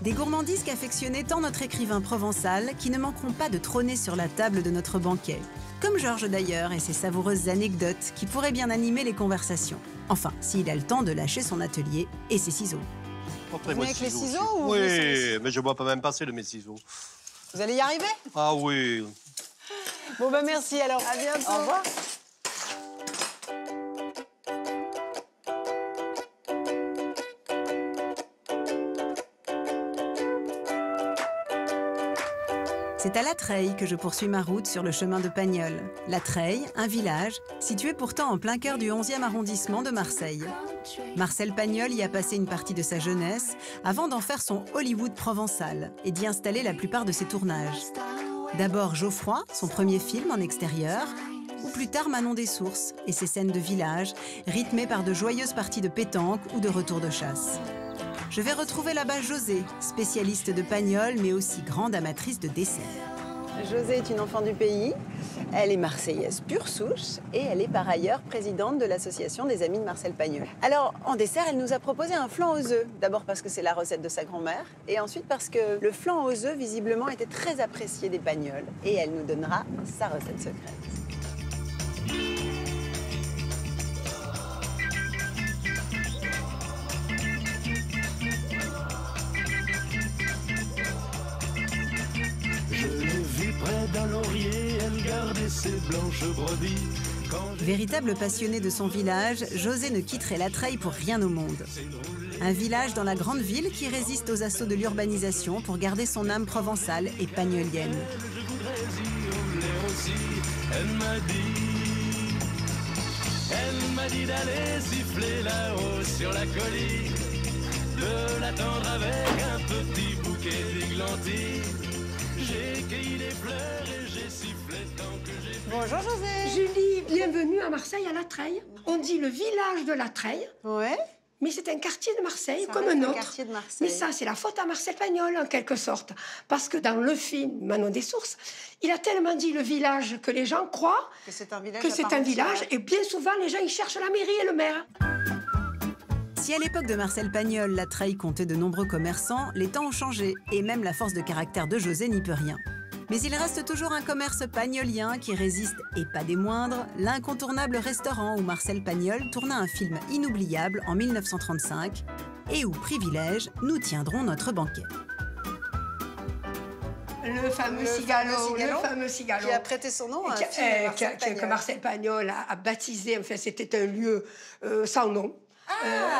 Des gourmandises qu'affectionnait tant notre écrivain provençal qui ne manqueront pas de trôner sur la table de notre banquet. Comme Georges d'ailleurs et ses savoureuses anecdotes qui pourraient bien animer les conversations. Enfin, s'il a le temps de lâcher son atelier et ses ciseaux. Après, Vous venez avec les ciseaux aussi. ou vous laissez Oui, mais je ne vois pas même passer de mes ciseaux. Vous allez y arriver? Ah oui. Bon, bah merci alors. À bientôt. Au revoir. C'est à La Treille que je poursuis ma route sur le chemin de Pagnol. La Treille, un village, situé pourtant en plein cœur du 11e arrondissement de Marseille. Marcel Pagnol y a passé une partie de sa jeunesse avant d'en faire son Hollywood provençal et d'y installer la plupart de ses tournages. D'abord Geoffroy, son premier film en extérieur, ou plus tard Manon des Sources et ses scènes de village, rythmées par de joyeuses parties de pétanque ou de retour de chasse. Je vais retrouver là-bas José, spécialiste de Pagnol, mais aussi grande amatrice de dessert. José est une enfant du pays. Elle est marseillaise pure souche et elle est par ailleurs présidente de l'association des amis de Marcel Pagnol. Alors, en dessert, elle nous a proposé un flan aux œufs. D'abord parce que c'est la recette de sa grand-mère et ensuite parce que le flan aux œufs, visiblement, était très apprécié des Pagnols. Et elle nous donnera sa recette secrète. Je l'ai vue près d'un laurier, elle gardait ses blanches brebis. Véritable passionné de son village, José ne quitterait La Treille pour rien au monde. Un village dans la grande ville qui résiste aux assauts de l'urbanisation pour garder son âme provençale et pagnolienne. Elle m'a dit d'aller siffler là-haut sur la colline, de l'attendre avec un petit bouquet d'églantines. J'ai cueilli des fleurs et j'ai sifflé tant que j'ai... Bonjour José. Julie, bienvenue à Marseille, à La Treille. On dit le village de La Treille. Ouais. Mais c'est un quartier de Marseille, Ça comme reste un un autre. quartier de Marseille. Mais ça, c'est la faute à Marcel Pagnol, en quelque sorte. Parce que dans le film Manon des Sources, il a tellement dit le village que les gens croient Que c'est un village. que à c'est part un entière. village. Et bien souvent, les gens, ils cherchent la mairie et le maire. Si à l'époque de Marcel Pagnol, La Treille comptait de nombreux commerçants, les temps ont changé et même la force de caractère de José n'y peut rien. Mais il reste toujours un commerce pagnolien qui résiste, et pas des moindres, l'incontournable restaurant où Marcel Pagnol tourna un film inoubliable en 1935 et où, privilège, nous tiendrons notre banquet. Le fameux Le cigalo, fameux le fameux cigalo. Qui a prêté son nom à un Qui- film de Marcel que Pagnol. Marcel Pagnol a baptisé. Enfin, c'était un lieu sans nom.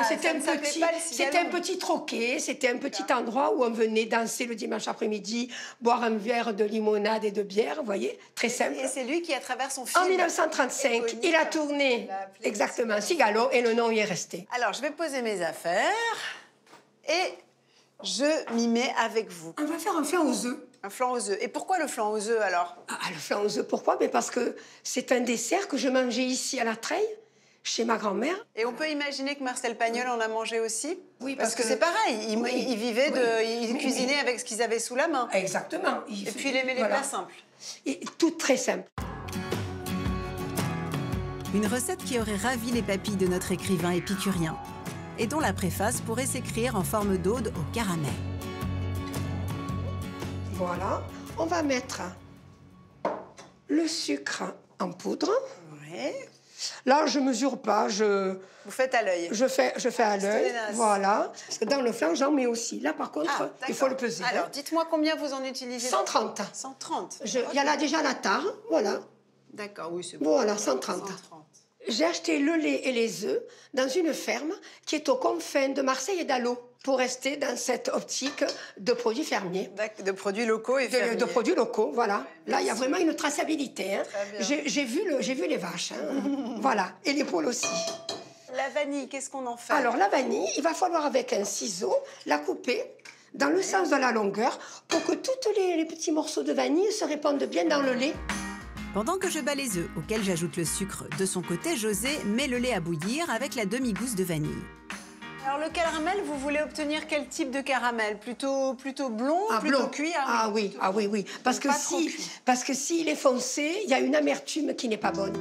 C'était ça ne s'appelait pas le Cigalo. c'était un petit troquet, c'était un petit endroit où on venait danser le dimanche après-midi, boire un verre de limonade et de bière, vous voyez, très simple. Et c'est lui qui, à travers son film... En 1935, éponyme, il a tourné il a appelé exactement Cigalo et le nom y est resté. Alors, je vais poser mes affaires et je m'y mets avec vous. On va faire un flan aux œufs. Un flan aux œufs. Et pourquoi le flan aux œufs, alors? Le flan aux œufs, pourquoi? Mais parce que c'est un dessert que je mangeais ici à La Treille, chez ma grand-mère. Et on peut imaginer que Marcel Pagnol en a mangé aussi? Oui, parce que c'est pareil, il vivait il cuisinait avec ce qu'ils avaient sous la main. Exactement. Et puis il aimait les plats simples. Et tout très simple. Une recette qui aurait ravi les papilles de notre écrivain épicurien et dont la préface pourrait s'écrire en forme d'ode au caramel. Voilà, on va mettre le sucre en poudre. Oui. Là, je mesure pas, Vous faites à l'œil. Je fais à l'œil, voilà. Parce que dans le flan, j'en mets aussi. Là, par contre, il faut le peser. Alors, dites-moi combien vous en utilisez? 130. 130. Il y a là déjà la tare, voilà. D'accord, oui, c'est bon. Voilà, 130. J'ai acheté le lait et les œufs dans une ferme qui est aux confins de Marseille et d'Allo, pour rester dans cette optique de produits fermiers. De produits locaux et fermiers. De produits locaux, voilà. Là, il y a vraiment une traçabilité. Hein. J'ai vu les vaches, hein. Voilà, et les poules aussi. La vanille, qu'est-ce qu'on en fait? Alors, la vanille, il va falloir, avec un ciseau, la couper dans le sens de la longueur pour que tous les petits morceaux de vanille se répandent bien dans le lait. Pendant que je bats les œufs, auxquels j'ajoute le sucre, de son côté, José met le lait à bouillir avec la demi-gousse de vanille. Alors le caramel, vous voulez obtenir quel type de caramel? Plutôt blond, plutôt blond. cuit? Oui. Parce que s'il est foncé, il y a une amertume qui n'est pas bonne.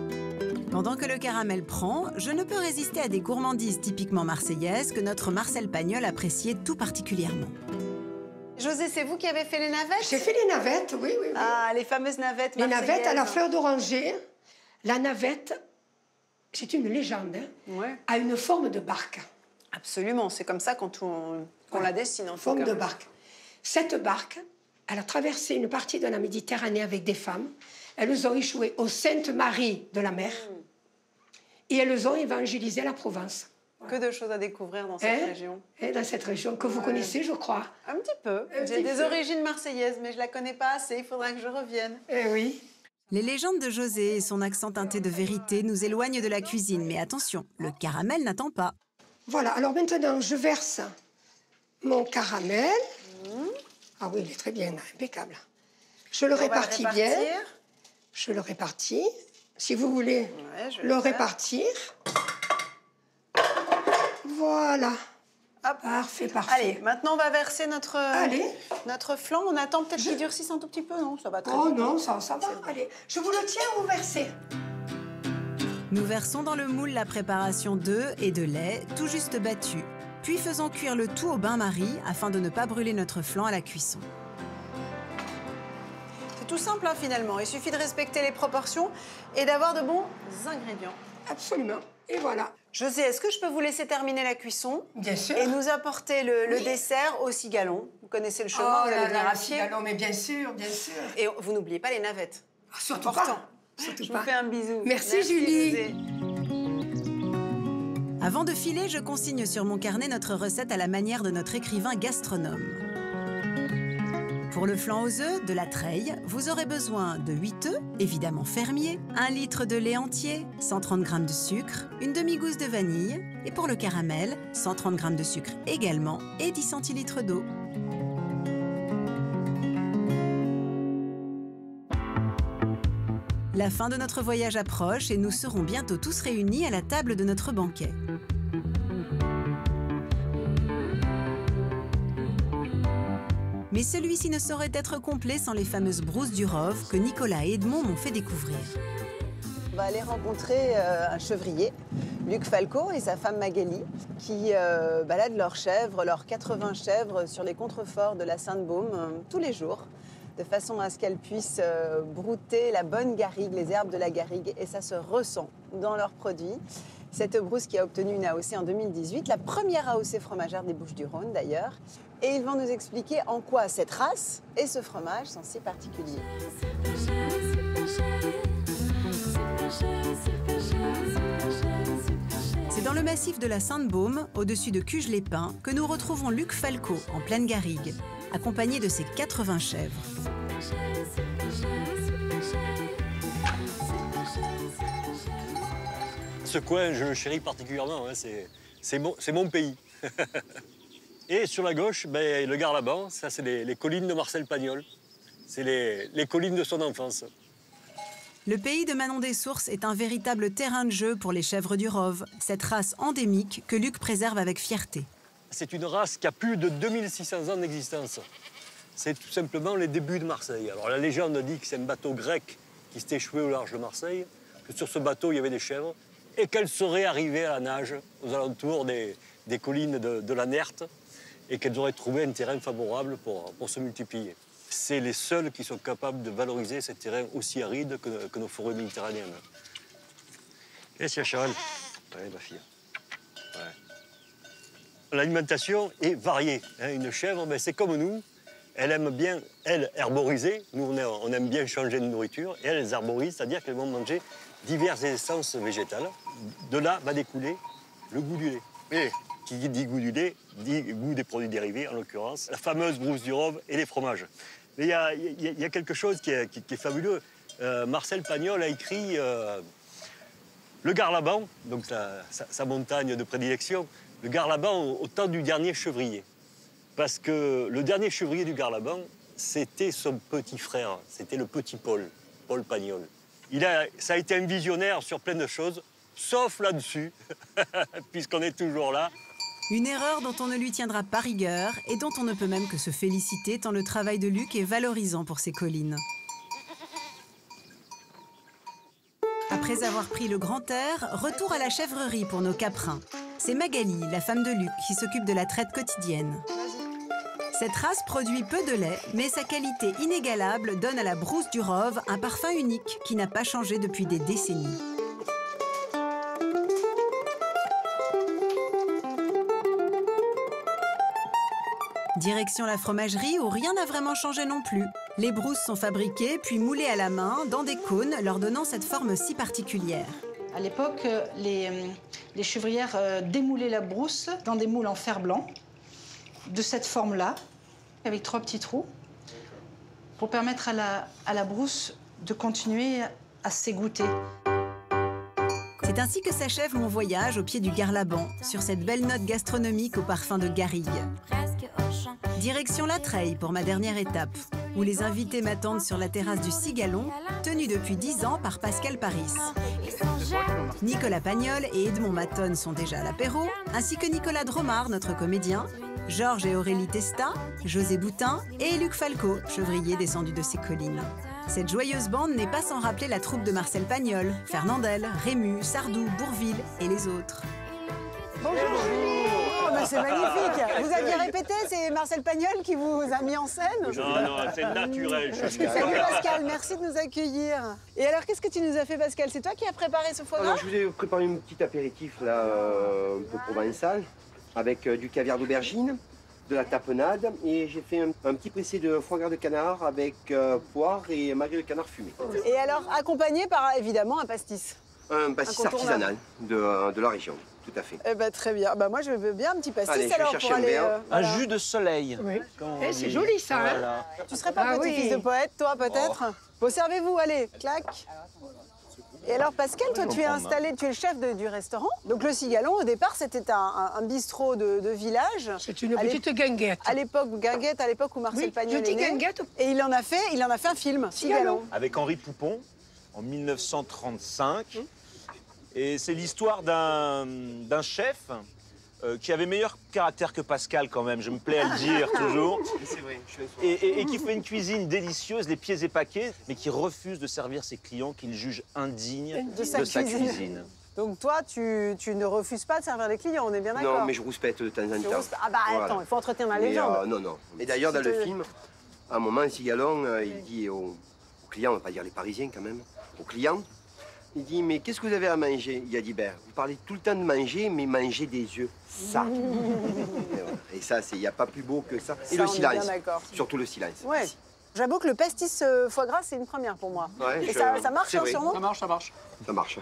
Pendant que le caramel prend, je ne peux résister à des gourmandises typiquement marseillaises que notre Marcel Pagnol appréciait tout particulièrement. José, c'est vous qui avez fait les navettes? J'ai fait les navettes, oui. Ah, les fameuses navettes marseillaises. Les navettes à la fleur d'oranger. La navette, c'est une légende, hein, a une forme de barque. Absolument, c'est comme ça qu'on la dessine en forme de barque. Cette barque, elle a traversé une partie de la Méditerranée avec des femmes. Elles ont échoué aux Saintes-Maries de la mer et elles ont évangélisé la Provence. Que de choses à découvrir dans cette région. Et dans cette région que vous connaissez, je crois. Un petit peu. J'ai des origines marseillaises, mais je la connais pas assez. Il faudra que je revienne. Oui. Les légendes de José et son accent teinté de vérité nous éloignent de la cuisine. Mais attention, le caramel n'attend pas. Voilà, alors maintenant, je verse mon caramel. Ah oui, il est très bien, impeccable. Je le répartis bien. Je le répartis. Si vous voulez le répartir. Voilà. Hop. Parfait. Allez, maintenant on va verser notre flan. On attend peut-être qu'il durcisse un tout petit peu, non? Ça va très bien. Oh non, ça va. Allez, je vous le tiens, vous versez. Nous versons dans le moule la préparation d'œufs et de lait, tout juste battu. Puis faisons cuire le tout au bain-marie afin de ne pas brûler notre flan à la cuisson. C'est tout simple, hein, finalement. Il suffit de respecter les proportions et d'avoir de bons ingrédients. Absolument. Et voilà. José, est-ce que je peux vous laisser terminer la cuisson? Bien sûr. Et nous apporter le dessert au cigalon. Vous connaissez le chemin, vous allez venir à pied. Cigalon, mais bien sûr. Et vous n'oubliez pas les navettes. Surtout important. Surtout je vous fais un bisou. Merci Julie. José. Avant de filer, je consigne sur mon carnet notre recette à la manière de notre écrivain gastronome. Pour le flan aux œufs de La Treille, vous aurez besoin de 8 œufs, évidemment fermiers, 1 litre de lait entier, 130 g de sucre, une demi-gousse de vanille, et pour le caramel, 130 g de sucre également et 10 centilitres d'eau. La fin de notre voyage approche et nous serons bientôt tous réunis à la table de notre banquet. Mais celui-ci ne saurait être complet sans les fameuses brousses du Rove que Nicolas et Edmond m'ont fait découvrir. On va aller rencontrer un chevrier, Luc Falco et sa femme Magali, qui baladent leurs chèvres, leurs 80 chèvres sur les contreforts de la Sainte-Baume tous les jours, de façon à ce qu'elles puissent brouter la bonne garrigue, les herbes de la garrigue, et ça se ressent dans leurs produits. Cette brousse qui a obtenu une AOC en 2018, la première AOC fromagère des Bouches-du-Rhône d'ailleurs. Et ils vont nous expliquer en quoi cette race et ce fromage sont si particuliers. C'est dans le massif de la Sainte-Baume, au-dessus de Cuges-les-Pins, que nous retrouvons Luc Falco, en pleine garrigue, accompagné de ses 80 chèvres. Ce coin, je le chéris particulièrement, hein, c'est mon pays. Et sur la gauche, le Gard-Laban, ça c'est les collines de Marcel Pagnol. C'est les collines de son enfance. Le pays de Manon-des-Sources est un véritable terrain de jeu pour les chèvres du Rove, cette race endémique que Luc préserve avec fierté. C'est une race qui a plus de 2600 ans d'existence. C'est tout simplement les débuts de Marseille. Alors la légende dit que c'est un bateau grec qui s'est échoué au large de Marseille, que sur ce bateau il y avait des chèvres et qu'elles seraient arrivées à la nage aux alentours des collines de la Nerte et qu'elles auraient trouvé un terrain favorable pour se multiplier. C'est les seuls qui sont capables de valoriser ces terrains aussi arides que nos forêts méditerranéennes. Qu'est-ce qu'il y a, Charles? Oui, ma fille. Ouais. L'alimentation est variée. Une chèvre, c'est comme nous. Elle aime bien, elle, herboriser. Nous, on aime bien changer de nourriture. Et elles herborisent, c'est-à-dire qu'elles vont manger diverses essences végétales. De là va découler le goût du lait. Et qui dit goût du lait, dit goût des produits dérivés, en l'occurrence la fameuse brousse du Rove et les fromages. Mais il y a quelque chose qui est fabuleux. Marcel Pagnol a écrit le Garlaban, donc sa montagne de prédilection, le Garlaban au temps du dernier chevrier. Parce que le dernier chevrier du Garlaban, c'était son petit frère, c'était le petit Paul Pagnol. Ça a été un visionnaire sur plein de choses, sauf là-dessus, puisqu'on est toujours là. Une erreur dont on ne lui tiendra pas rigueur et dont on ne peut même que se féliciter tant le travail de Luc est valorisant pour ces collines. Après avoir pris le grand air, retour à la chèvrerie pour nos caprins. C'est Magali, la femme de Luc, qui s'occupe de la traite quotidienne. Cette race produit peu de lait, mais sa qualité inégalable donne à la brousse du Rove un parfum unique qui n'a pas changé depuis des décennies. Direction la fromagerie où rien n'a vraiment changé non plus. Les brousses sont fabriquées puis moulées à la main dans des cônes, leur donnant cette forme si particulière. À l'époque, les chevrières démoulaient la brousse dans des moules en fer blanc, de cette forme-là, avec 3 petits trous, pour permettre à la brousse de continuer à s'égoutter. C'est ainsi que s'achève mon voyage au pied du Garlaban, sur cette belle note gastronomique au parfum de garrigue. Direction La Treille pour ma dernière étape, où les invités m'attendent sur la terrasse du Cigallon, tenue depuis 10 ans par Pascal Paris. Nicolas Pagnol et Edmond Maton sont déjà à l'apéro, ainsi que Nicolas Dromard, notre comédien, Georges et Aurélie Testa, José Boutin et Luc Falco, chevrier descendu de ces collines. Cette joyeuse bande n'est pas sans rappeler la troupe de Marcel Pagnol, Fernandel, Rému, Sardou, Bourville et les autres. Bonjour. Oh, bah c'est magnifique. Vous aviez répété, c'est Marcel Pagnol qui vous a mis en scène? Non, c'est naturel. Salut Pascal, merci de nous accueillir. Et alors, qu'est-ce que tu nous as fait, Pascal? C'est toi qui as préparé ce foie gras? Je vous ai préparé une petite apéritif là, un peu provençal, avec du caviar d'aubergine, de la tapenade, et j'ai fait un petit pressé de foie gras de canard avec poire et magret de canard fumé. Et alors, accompagné par, évidemment, un pastis. Un pastis artisanal de la région, tout à fait. Eh ben, très bien. Bah, moi, je veux bien un petit pastis. Allez, alors, pour aller, un jus de soleil. Oui. C'est joli, ça. Voilà. Tu serais pas petit-fils de poète, toi, peut-être? Bon, servez-vous, allez, clac. Et alors, Pascal, toi, tu es installé, tu es le chef du restaurant. Donc, le Cigallon, au départ, c'était un bistrot de village. C'est une petite guinguette. À l'époque, guinguette, à l'époque où Marcel Pagnol est né. Guinguette. Et il en a fait un film, Cigallon. Avec Henri Poupon, en 1935. Et c'est l'histoire d'un chef qui avait meilleur caractère que Pascal, quand même. Je me plais à le dire, toujours. C'est vrai, je suis Et qui fait une cuisine délicieuse, les pieds épaqués, mais qui refuse de servir ses clients qu'il juge indignes de sa cuisine. Donc toi, tu ne refuses pas de servir les clients, on est bien d'accord? Non, mais je rouspète de temps en temps. Ah bah attends, il faut entretenir la légende. Non. Et d'ailleurs, dans le film, à un moment, Cigallon, il dit aux clients, on ne va pas dire les Parisiens quand même, aux clients, il dit, mais qu'est-ce que vous avez à manger? Il a dit, ben, vous parlez tout le temps de manger, mais mangez des œufs. Ça. Et ça, il n'y a pas plus beau que ça. Et le silence. Surtout le silence. Ouais. J'avoue que le pastis foie gras, c'est une première pour moi. Ouais, et ça marche hein, sûrement? Ça marche. Ça marche.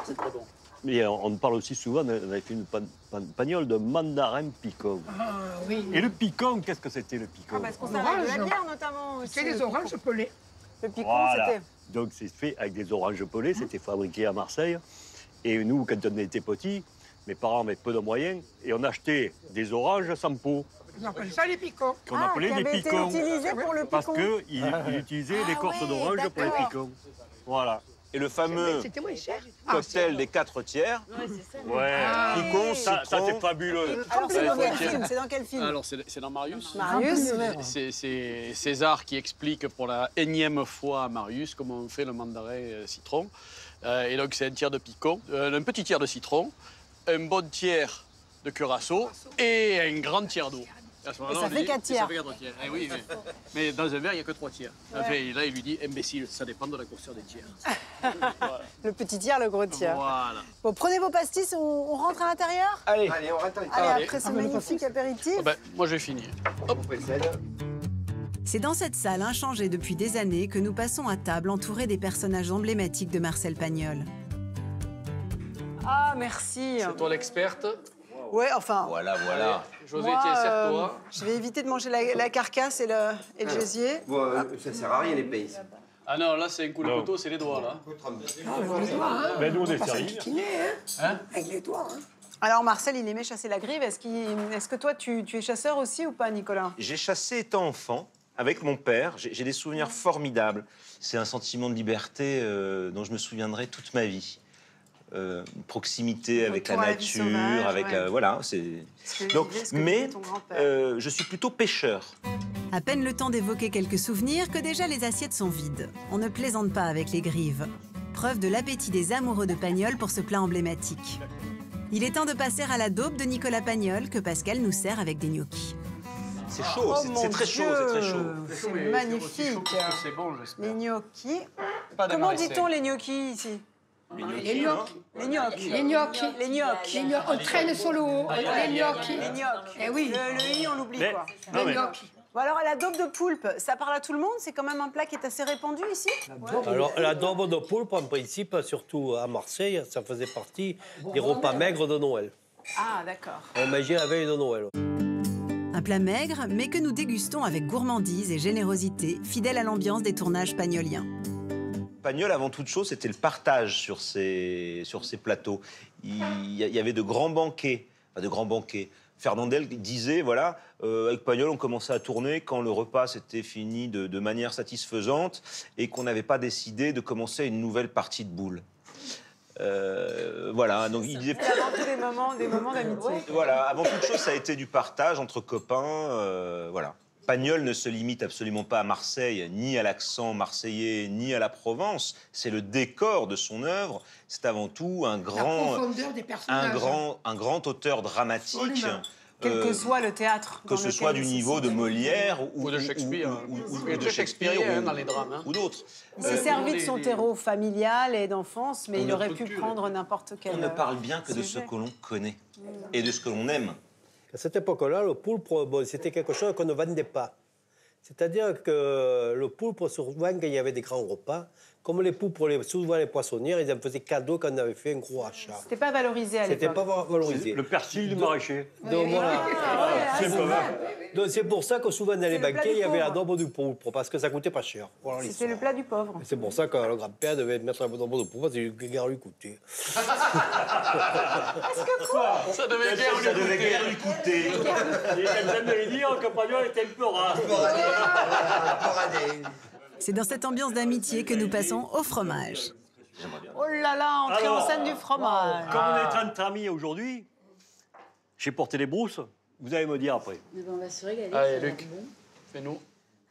C'est très bon. Mais on parle aussi souvent, on avait fait une pagnole de mandarin picon. Ah oui. Et le picon, qu'est-ce que c'était le picon? Ah, parce qu'on s'arrête de la bière notamment. C'est les oranges pelées. Le picon, voilà. c'était... Donc c'est fait avec des oranges pelées, c'était fabriqué à Marseille. Et nous, quand on était petits, mes parents avaient peu de moyens et on achetait des oranges sans peau. On appelle ça les piquants. Qu'on appelait qui des avait été piquants. utilisé pour le Parce picon. qu'il utilisait l'écorce d'orange pour les piquants. Voilà. Et le fameux C'était moins cher. cocktail des 4 tiers. Ouais. Picon, Ça, c'est fabuleux. Alors, c'est dans quel film? C'est dans quel film? Alors, c'est dans Marius. Marius. C'est César qui explique pour la énième fois à Marius comment on fait le mandarin citron. Et donc, c'est un tiers de picon, un petit tiers de citron, un bon tiers de curaçao et un grand tiers d'eau. Et ça fait 4 tiers. Ça fait 4 tiers. Eh oui, mais dans un verre, il n'y a que 3 tiers. Ouais. Enfin, là, il lui dit, imbécile, ça dépend de la grosseur des tiers. Voilà. Le petit tiers, le gros tiers. Voilà. Bon, prenez vos pastis, on rentre à l'intérieur? Allez, on rentre à Allez, l'intérieur. après ce magnifique apéritif. Oh ben, moi, je vais finir. C'est dans cette salle inchangée depuis des années que nous passons à table entourés des personnages emblématiques de Marcel Pagnol. Ah, merci. C'est toi l'experte. Ouais, enfin. Voilà. José, moi, tiens, serre-toi. je vais éviter de manger la carcasse et le gésier. Bon, ça sert à rien les pinces. Ah non, là, c'est un coup de couteau, c'est les doigts, là. Avec les doigts, hein. Ben, nous, on est Pas sérieux. s'inquiétiner, hein. Avec les doigts, hein. Alors, Marcel, il aimait chasser la grive. Est-ce que toi, tu es chasseur aussi ou pas, Nicolas? J'ai chassé étant enfant avec mon père. J'ai des souvenirs formidables. C'est un sentiment de liberté dont je me souviendrai toute ma vie. Proximité avec la Retour à la vie nature, sauvage, avec ouais. la, voilà. C'est donc, mais je suis plutôt pêcheur. À peine le temps d'évoquer quelques souvenirs que déjà les assiettes sont vides. On ne plaisante pas avec les grives. Preuve de l'appétit des amoureux de Pagnol pour ce plat emblématique. Il est temps de passer à la daube de Nicolas Pagnol que Pascal nous sert avec des gnocchis. C'est chaud, Oh, c'est très chaud, c'est très chaud. C'est magnifique. C'est bon, j'espère. Les gnocchis. Pas de Comment maricé. dit-on les gnocchis ici? Les gnocchis. Les gnocchi. Les gnocchi. Les gnocchi. Les gnocchi. On traîne sur le haut. Les gnocchi. Les gnocchi. Eh oui. Le i, on l'oublie, Mais- quoi. non, Les mais- gnocchi. Bon, alors, la daube de poulpe, ça parle à tout le monde? C'est quand même un plat qui est assez répandu ici? Alors, la daube de poulpe, en principe, surtout à Marseille, ça faisait partie des repas maigres de Noël. Ah, d'accord. On mangeait la veille de Noël. Un plat maigre, mais que nous dégustons avec gourmandise et générosité, fidèle à l'ambiance des tournages pagnoliens. Pagnol, avant toute chose, c'était le partage sur ces plateaux. Il y avait de grands banquets, enfin de grands banquets. Fernandel disait, voilà, avec Pagnol, on commençait à tourner quand le repas s'était fini de manière satisfaisante et qu'on n'avait pas décidé de commencer une nouvelle partie de boules. Voilà, donc il disait... Avant tout des moments d'amitié. Voilà, avant toute chose, ça a été du partage entre copains, voilà. Pagnol ne se limite absolument pas à Marseille, ni à l'accent marseillais, ni à la Provence. C'est le décor de son œuvre. C'est avant tout un La grand, profondeur des personnages. un grand auteur dramatique. Absolument. Quel que soit le théâtre. Que ce soit du niveau de Molière Ou de Shakespeare. ou de Shakespeare hein, dans les drames. Hein. ou d'autres. Il s'est servi de son les- terreau familial et d'enfance, mais On il ne aurait peut pu plus. prendre n'importe quel. On ne parle bien que de ce sujet. que l'on connaît et de ce que l'on aime. À cette époque-là, le poulpe, bon, c'était quelque chose qu'on ne vendait pas. C'est-à-dire que le poulpe, souvent, quand il y avait des grands repas, comme les poulpes, souvent les poissonnières, ils en faisaient cadeau quand on avait fait un gros achat. C'était pas valorisé à l'époque. C'était pas valorisé. Le persil du maraîcher. Donc voilà. C'est pas mal. Donc c'est pour ça que souvent dans les le plat banquets, du il y avait la pauvre. daube du poulpe, parce que ça coûtait pas cher. Voilà C'était l'histoire. le plat du pauvre. C'est pour ça que le grand-père devait mettre la daube de poulpe, parce que le gars lui coûtait. Ça devait Ça devait guère lui coûter. Il est en train de lui dire que Pagnol était un peu rare. C'est dans cette ambiance d'amitié que nous passons au fromage. Oh là là, entrée en Alors, scène du fromage. Comme on est entre amis aujourd'hui, j'ai porté les brousses, vous allez me dire après. Mais bon, on va se régaler. Allez, Luc, fais-nous.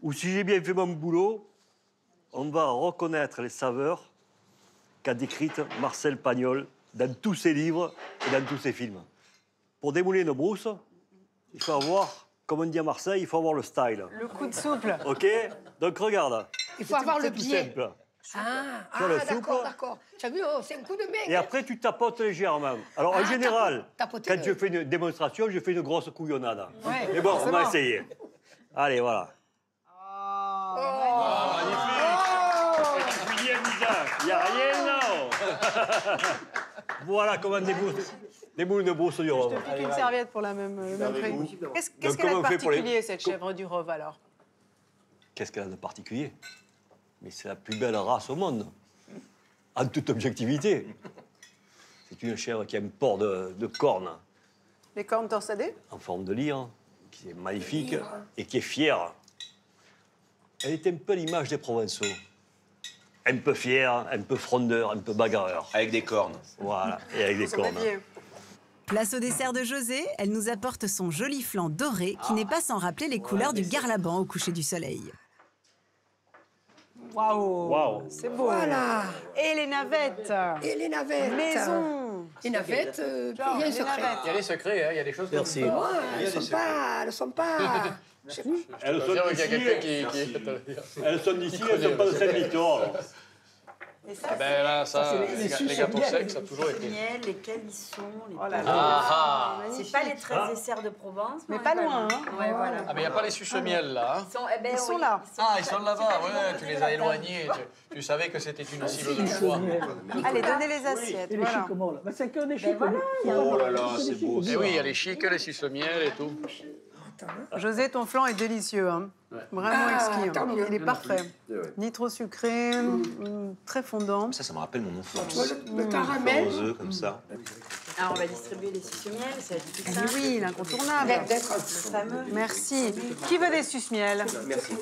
Ou si j'ai bien fait mon boulot, on va reconnaître les saveurs qu'a décrites Marcel Pagnol dans tous ses livres et dans tous ses films. Pour démouler une brousse, il faut avoir, comme on dit à Marseille, il faut avoir le style. Le coup de souple. OK? Donc regarde. Il faut avoir le C'est tout biais. simple. Ah, Sur le d'accord, souple. d'accord. Tu as vu, oh, c'est un coup de mec. Et après, tu tapotes légèrement. Alors, en Ah, général, tapoter quand le- je fais une démonstration, je fais une grosse couillonnade. Ouais, Mais bon, on va forcément. essayer. Allez, voilà. Il n'y a rien là. Voilà comment démoule une brousse du Rhône. Je te pique une serviette pour la même prix. Qu'est-ce Donc, qu'elle a de comment on fait pour les- particulier, cette chèvre du Rhône, alors? Qu'est-ce qu'elle a de particulier? Mais c'est la plus belle race au monde. En toute objectivité. C'est une chèvre qui a une port de cornes Les cornes torsadées? en forme de lyre. qui est magnifique et qui est fière. Elle est un peu l'image des Provençaux. Un peu fier, un peu frondeur, un peu bagarreur. Avec des cornes. Voilà, et avec des cornes. Place au dessert de José, elle nous apporte son joli flan doré qui n'est pas sans rappeler les couleurs du Garlaban au coucher du soleil. Waouh, c'est beau. Voilà. Et les navettes. Et les navettes. Maison. Les navettes, il y a un secret. Il y a des secrets, hein, il y a des choses. Merci. Ouais, elles ne sont pas... Elles sont d'ici, elles ne sont pas de Saint-Victor. Et ça, ben là, ça, les gâteaux secs, ça a toujours été. Miel, lesquels ils sont, les c'est pas les 13 desserts de Provence. Mais pas loin, hein. Ouais, voilà. Ah, mais il n'y a pas les suce-miel, là. Ils sont là. Ah, ils sont là-bas, ouais, tu les as éloignés. Tu savais que c'était une cible de choix. Allez, donnez les assiettes, voilà. C'est que des chics. Oh là là, c'est beau ça. Et oui, il y a les chics, les suce-miel et tout. José, ton flan est délicieux, hein. Vraiment exquis. Il est parfait. Ni trop sucré, très fondant. Ça me rappelle mon enfance. Le caramel. Aux œufs, comme ça. Alors, on va distribuer les suce-miel, ça va être tout ça. Oui, l'incontournable. Fameux. Merci. Qui veut des suce-miel? Merci.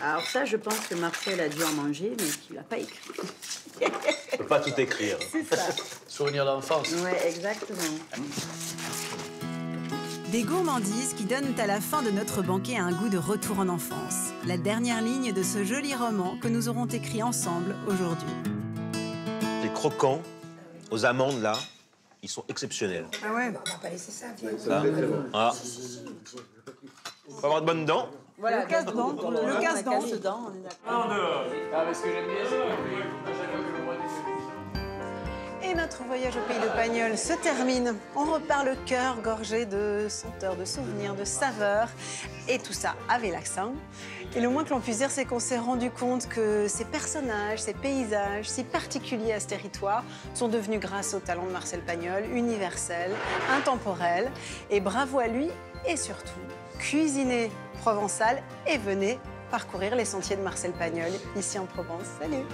Alors ça, je pense que Marcel a dû en manger, mais qu'il n'a pas écrit. On ne peut pas tout écrire. C'est ça. Souvenir d'enfance. Oui, exactement. Des gourmandises qui donnent à la fin de notre banquet un goût de retour en enfance. La dernière ligne de ce joli roman que nous aurons écrit ensemble aujourd'hui. Les croquants aux amandes, là, ils sont exceptionnels. Ah ouais. On va pas laisser ça, viens. Là. Voilà. Faut avoir de bonnes dents. Voilà, le casse-dents. Le casse-dents. Ah, mais ce que j'aime bien, c'est Et notre voyage au pays de Pagnol se termine. On repart le cœur gorgé de senteurs, de souvenirs, de saveurs. Et tout ça avec l'accent. Et le moins que l'on puisse dire, c'est qu'on s'est rendu compte que ces personnages, ces paysages si particuliers à ce territoire sont devenus, grâce au talent de Marcel Pagnol, universels, intemporels. Et bravo à lui et surtout, cuisinez provençal et venez parcourir les sentiers de Marcel Pagnol ici en Provence. Salut!